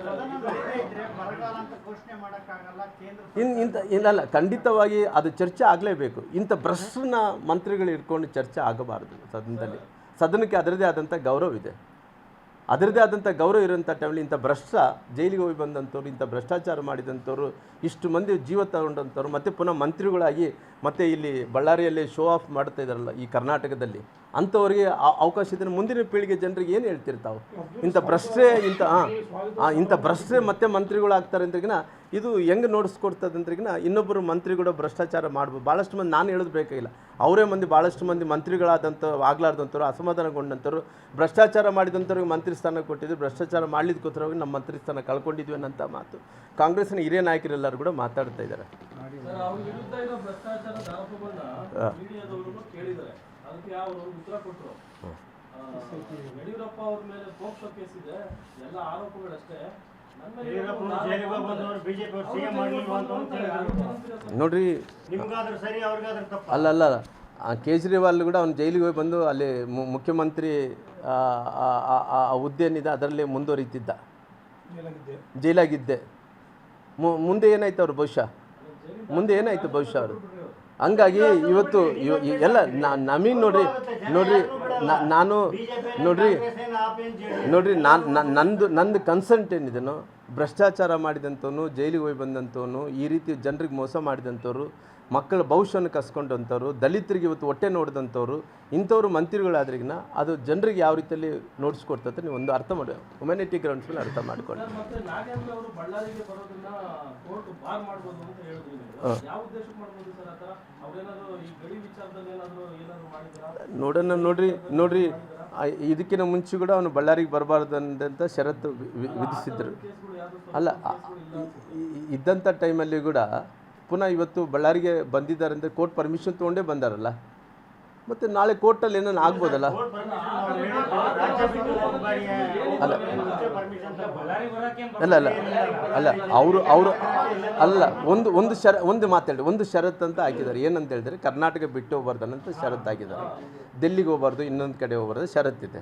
Speaker 1: ಇಲ್ಲ ಖಂಡಿತವಾಗಿ ಅದು ಚರ್ಚೆ ಆಗಲೇಬೇಕು. ಇಂಥ ಭ್ರಷ್ಟನ ಮಂತ್ರಿಗಳು ಇಟ್ಕೊಂಡು ಚರ್ಚೆ ಆಗಬಾರ್ದು ಸದನದಲ್ಲಿ. ಸದನಕ್ಕೆ ಅದರದೇ ಆದಂಥ ಗೌರವ ಇದೆ. ಅದರದೇ ಆದಂಥ ಗೌರವ ಇರೋಂಥ ಟೈಮಲ್ಲಿ ಇಂಥ ಭ್ರಷ್ಟ ಜೈಲಿಗೆ ಹೋಗಿ ಬಂದಂಥವ್ರು, ಇಂಥ ಭ್ರಷ್ಟಾಚಾರ ಮಾಡಿದಂಥವ್ರು, ಇಷ್ಟು ಮಂದಿ ಜೀವ ತಗೊಂಡಂಥವ್ರು ಮತ್ತೆ ಪುನಃ ಮಂತ್ರಿಗಳಾಗಿ ಮತ್ತೆ ಇಲ್ಲಿ ಬಳ್ಳಾರಿಯಲ್ಲಿ ಶೋ ಆಫ್ ಮಾಡ್ತಾ ಇದ್ದಾರಲ್ಲ ಈ ಕರ್ನಾಟಕದಲ್ಲಿ, ಅಂಥವ್ರಿಗೆ ಅವಕಾಶ ಇದ್ದರೆ ಮುಂದಿನ ಪೀಳಿಗೆ ಜನರಿಗೆ ಏನು ಹೇಳ್ತಿರ್ತಾವೆ? ಇಂಥ ಭ್ರಷ್ಟರೇ ಮತ್ತೆ ಮಂತ್ರಿಗಳಾಗ್ತಾರೆ ಅಂದ್ರಿಗಿನ ಇದು ಹೆಂಗೆ ನೋಡಿಸ್ಕೊಡ್ತದೆ ಅಂದ್ರಿಗಿನ ಇನ್ನೊಬ್ಬರು ಮಂತ್ರಿಗಳು ಭ್ರಷ್ಟಾಚಾರ ಮಾಡ್ಬೋದು. ಭಾಳಷ್ಟು ಮಂದಿ ನಾನು ಹೇಳೋದು ಬೇಕಾಗಿಲ್ಲ, ಅವರೇ ಭಾಳಷ್ಟು ಮಂದಿ ಮಂತ್ರಿಗಳಾದಂಥ ಆಗ್ಲಾರ್ದಂಥವ್ರು, ಅಸಮಾಧಾನಗೊಂಡಂಥವ್ರು, ಭ್ರಷ್ಟಾಚಾರ ಮಾಡಿದಂಥವ್ರಿಗೆ ಮಂತ್ರಿ ಸ್ಥಾನ ಕೊಟ್ಟಿದ್ರು, ಭ್ರಷ್ಟಾಚಾರ ಮಾಡಲಿದ್ದಕ್ಕೋಸ್ಕರವಾಗಿ ನಮ್ಮ ಮಂತ್ರಿ ಸ್ಥಾನ ಕಳ್ಕೊಂಡಿದ್ವಿ ಅನ್ನೋಂಥ ಮಾತು ಕಾಂಗ್ರೆಸ್ನ ಹಿರಿಯ ನಾಯಕರೆಲ್ಲರೂ ಕೂಡ ಮಾತಾಡ್ತಾ ಇದ್ದಾರೆ.
Speaker 3: ಯಡಿಯೂರಪ್ಪ ಅವ್ರ ಮೇಲೆ ಪೋಕ್ಸೋ ಕೇಸ್ ಇದೆ, ಎಲ್ಲ ಆರೋಪಗಳಷ್ಟೇ.
Speaker 1: ನೋಡ್ರಿ, ಅಲ್ಲ ಕೇಜ್ರಿವಾಲ್ ಕೂಡ ಅವ್ನು ಜೈಲಿಗೆ ಹೋಗಿ ಬಂದು ಅಲ್ಲಿ ಮುಖ್ಯಮಂತ್ರಿ ಹುದ್ದೆ ಏನಿದೆ ಅದರಲ್ಲಿ ಮುಂದುವರಿತಿದ್ದ, ಜೈಲಾಗಿದ್ದೆ. ಮುಂದೆ ಏನಾಯ್ತು ಅವ್ರು ಭವಿಷ್ಯ? ಮುಂದೆ ಏನಾಯ್ತು ಭವಿಷ್ಯ ಅವರು? ಹಂಗಾಗಿ ಇವತ್ತು ಎಲ್ಲ ನಮಗೆ ನೋಡ್ರಿ ನಂದು ಕನ್ಸರ್ಟ್ ಏನಿದೆನೋ, ಭ್ರಷ್ಟಾಚಾರ ಮಾಡಿದಂಥವನು, ಜೈಲಿಗೆ ಹೋಗಿ ಬಂದಂಥವನು, ಈ ರೀತಿ ಜನರಿಗೆ ಮೋಸ ಮಾಡಿದಂಥವ್ರು, ಮಕ್ಕಳ ಭವಿಷ್ಯವನ್ನು ಕಸ್ಕೊಂಡಂಥವ್ರು, ದಲಿತರಿಗೆ ಇವತ್ತು ಹೊಟ್ಟೆ ನೋಡಿದಂಥವ್ರು, ಇಂಥವ್ರು ಮಂತ್ರಿಗಳಾದ್ರಿಗಿನ ಅದು ಜನರಿಗೆ ಯಾವ ರೀತಿಯಲ್ಲಿ ನೋಡಿಸ್ಕೊಡ್ತದೆ ನೀವು ಒಂದು ಅರ್ಥ ಮಾಡಿ, ಹ್ಯುಮ್ಯಾನಿಟಿ ಗ್ರೌಂಡ್ಸ್ ಮೇಲೆ ಅರ್ಥ ಮಾಡಿಕೊಂಡು. ನೋಡ್ರಿ ಇದಕ್ಕಿಂತ ಮುಂಚೆ ಕೂಡ ಅವನು ಬಳ್ಳಾರಿಗೆ ಬರಬಾರ್ದಂತ ಷರತ್ತು ವಿಧಿಸಿದ್ರು. ಅಲ್ಲ ಇದ್ದಂಥ ಟೈಮಲ್ಲಿ ಕೂಡ ಪುನಃ ಇವತ್ತು ಬಳ್ಳಾರಿಗೆ ಬಂದಿದ್ದಾರೆ ಅಂದರೆ ಕೋರ್ಟ್ ಪರ್ಮಿಷನ್ ತೊಗೊಂಡೇ ಬಂದಾರಲ್ಲ, ಮತ್ತು ನಾಳೆ ಕೋರ್ಟಲ್ಲಿ ಏನೇನು ಆಗ್ಬೋದಲ್ಲ. ಅಲ್ಲ ಅವರು ಒಂದು ಷರತ್ತು ಅಂತ ಹಾಕಿದ್ದಾರೆ. ಏನಂತ ಹೇಳಿದ್ರೆ ಕರ್ನಾಟಕ ಬಿಟ್ಟು ಹೋಗ್ಬಾರ್ದು ಅನ್ನೋಂಥ ಷರತ್ತು ಹಾಕಿದ್ದಾರೆ. ಡೆಲ್ಲಿಗೆ ಹೋಗ್ಬಾರ್ದು, ಇನ್ನೊಂದು ಕಡೆ ಹೋಗ್ಬಾರ್ದು ಷರತ್ತಿದೆ.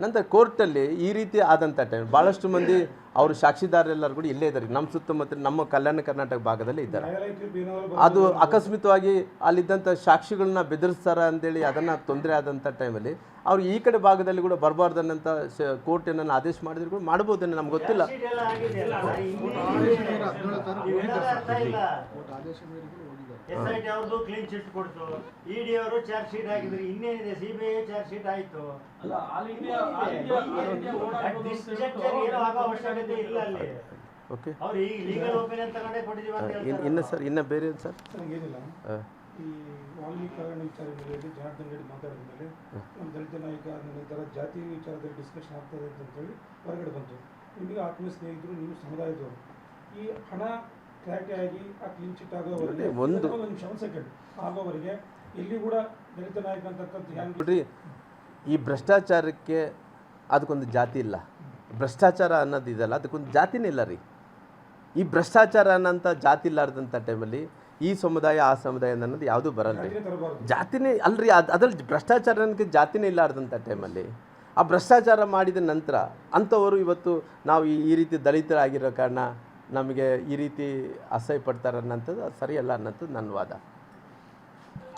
Speaker 1: ನಂತರ ಕೋರ್ಟಲ್ಲಿ ಈ ರೀತಿ ಆದಂಥ ಟೈಮ್ ಭಾಳಷ್ಟು ಮಂದಿ ಅವರು ಸಾಕ್ಷಿದಾರರೆಲ್ಲರೂ ಕೂಡ ಇಲ್ಲೇ ಇದ್ದಾರೆ, ನಮ್ಮ ಸುತ್ತಮುತ್ತ ನಮ್ಮ ಕಲ್ಯಾಣ ಕರ್ನಾಟಕ ಭಾಗದಲ್ಲೇ ಇದ್ದಾರೆ. ಅದು ಅಕಸ್ಮಿತವಾಗಿ ಅಲ್ಲಿದ್ದಂಥ ಸಾಕ್ಷಿಗಳನ್ನ ಬೆದರಿಸ್ತಾರ ಅಂತೇಳಿ ಅದನ್ನು ತೊಂದರೆ ಆದಂಥ ಟೈಮಲ್ಲಿ ಅವ್ರು ಈ ಕಡೆ ಭಾಗದಲ್ಲಿ ಕೂಡ ಬರಬಾರ್ದು ಅನ್ನೋಂಥ ಕೋರ್ಟ್ ಏನನ್ನು ಆದೇಶ ಮಾಡಿದ್ರು ಕೂಡ ಮಾಡ್ಬೋದೇನೋ ನಮ್ಗೆ ಗೊತ್ತಿಲ್ಲ.
Speaker 4: SIT ಅವ್ರದ್ದು ಕ್ಲೀನ್ ಚಿಟ್ ಕೊಡ್ತು, ED ಅವರು ಚಾರ್ಜ್ ಶೀಟ್ ಹಾಕಿದ್ರು, ಇನ್ನೇನಿದೆ CBI ಚಾರ್ಜ್ ಶೀಟ್ ಆಯ್ತು. ಏನೋ ಆಗೋ ಅವಶ್ಯಕತೆ ಇಲ್ಲ ಅಲ್ಲಿ.
Speaker 1: ಓಕೆ,
Speaker 4: ಅವ್ರು ಈಗ ಲೀಗಲ್ ಒಪಿನಿಯನ್ ತಗೊಂಡೇ ಕೊಟ್ಟಿದ್ದೀವಿ ಅಂತ ಹೇಳ್ತಾರೆ.
Speaker 1: ಇನ್ನು ಸರ್ ಇನ್ನು ಬೇರೆ ಸರ್
Speaker 5: ಏನಿಲ್ಲ, ಈ ವಾಲ್ಮೀಕರಣ ವಿಚಾರದಲ್ಲಿ ಜನಾರ್ದನ್ ರೆಡ್ಡಿ ಮಾತಾಡಿದ ಮೇಲೆ ನಮ್ಮ ದಲಿತ ನಾಯಕ ನಂತರ ಜಾತಿ ವಿಚಾರದಲ್ಲಿ ಡಿಸ್ಕಷನ್ ಆಗ್ತದೆ ಅಂತೇಳಿ ಹೊರಗಡೆ ಬಂತು. ನಿಮಗೆ ಆತ್ಮೀಯ ಸ್ನೇಹಿತರು, ನೀವು ಸಮುದಾಯದವರು, ಈ ಹಣ ಕ್ಲಾರಿಟಿ ಆಗಿ ಆ ಕ್ಲೀನ್ ಚಿಟ್ ಆಗೋವರೆಗೆ ಒಂದು ನಿಮಿಷ, ಒಂದು ಸೆಕೆಂಡ್ ಆಗೋವರೆಗೆ ಇಲ್ಲಿ ಕೂಡ ದಲಿತ ನಾಯಕ ಅಂತಕ್ಕಂಥ
Speaker 1: ನೋಡ್ರಿ, ಈ ಭ್ರಷ್ಟಾಚಾರಕ್ಕೆ ಅದಕ್ಕೊಂದು ಜಾತಿ ಇಲ್ಲ. ಭ್ರಷ್ಟಾಚಾರ ಅನ್ನೋದು ಇದಲ್ಲ, ಅದಕ್ಕೊಂದು ಜಾತಿನೇ ಇಲ್ಲ ರೀ. ಈ ಭ್ರಷ್ಟಾಚಾರ ಅನ್ನೋಂಥ ಜಾತಿ ಇಲ್ಲಾರ್ದಂಥ ಟೈಮಲ್ಲಿ ಈ ಸಮುದಾಯ ಆ ಸಮುದಾಯ ಅನ್ನೋದು ಯಾವುದೂ ಬರಲ್ಲ ರೀ. ಜಾತಿನೇ ಅಲ್ರಿ, ಅದ್ರಲ್ಲಿ ಭ್ರಷ್ಟಾಚಾರ ಅನ್ನೋಕ್ಕೆ ಜಾತಿನೇ ಇಲ್ಲಾರ್ದಂಥ ಟೈಮಲ್ಲಿ ಆ ಭ್ರಷ್ಟಾಚಾರ ಮಾಡಿದ ನಂತರ ಅಂಥವರು ಇವತ್ತು ನಾವು ಈ ರೀತಿ ದಲಿತರಾಗಿರೋ ಕಾರಣ ನಮಗೆ ಈ ರೀತಿ ಅಸಹ್ಯ ಪಡ್ತಾರೆ ಅನ್ನೋಂಥದ್ದು ಸರಿಯಲ್ಲ ಅನ್ನೋಂಥದ್ದು ನನ್ನ ವಾದ.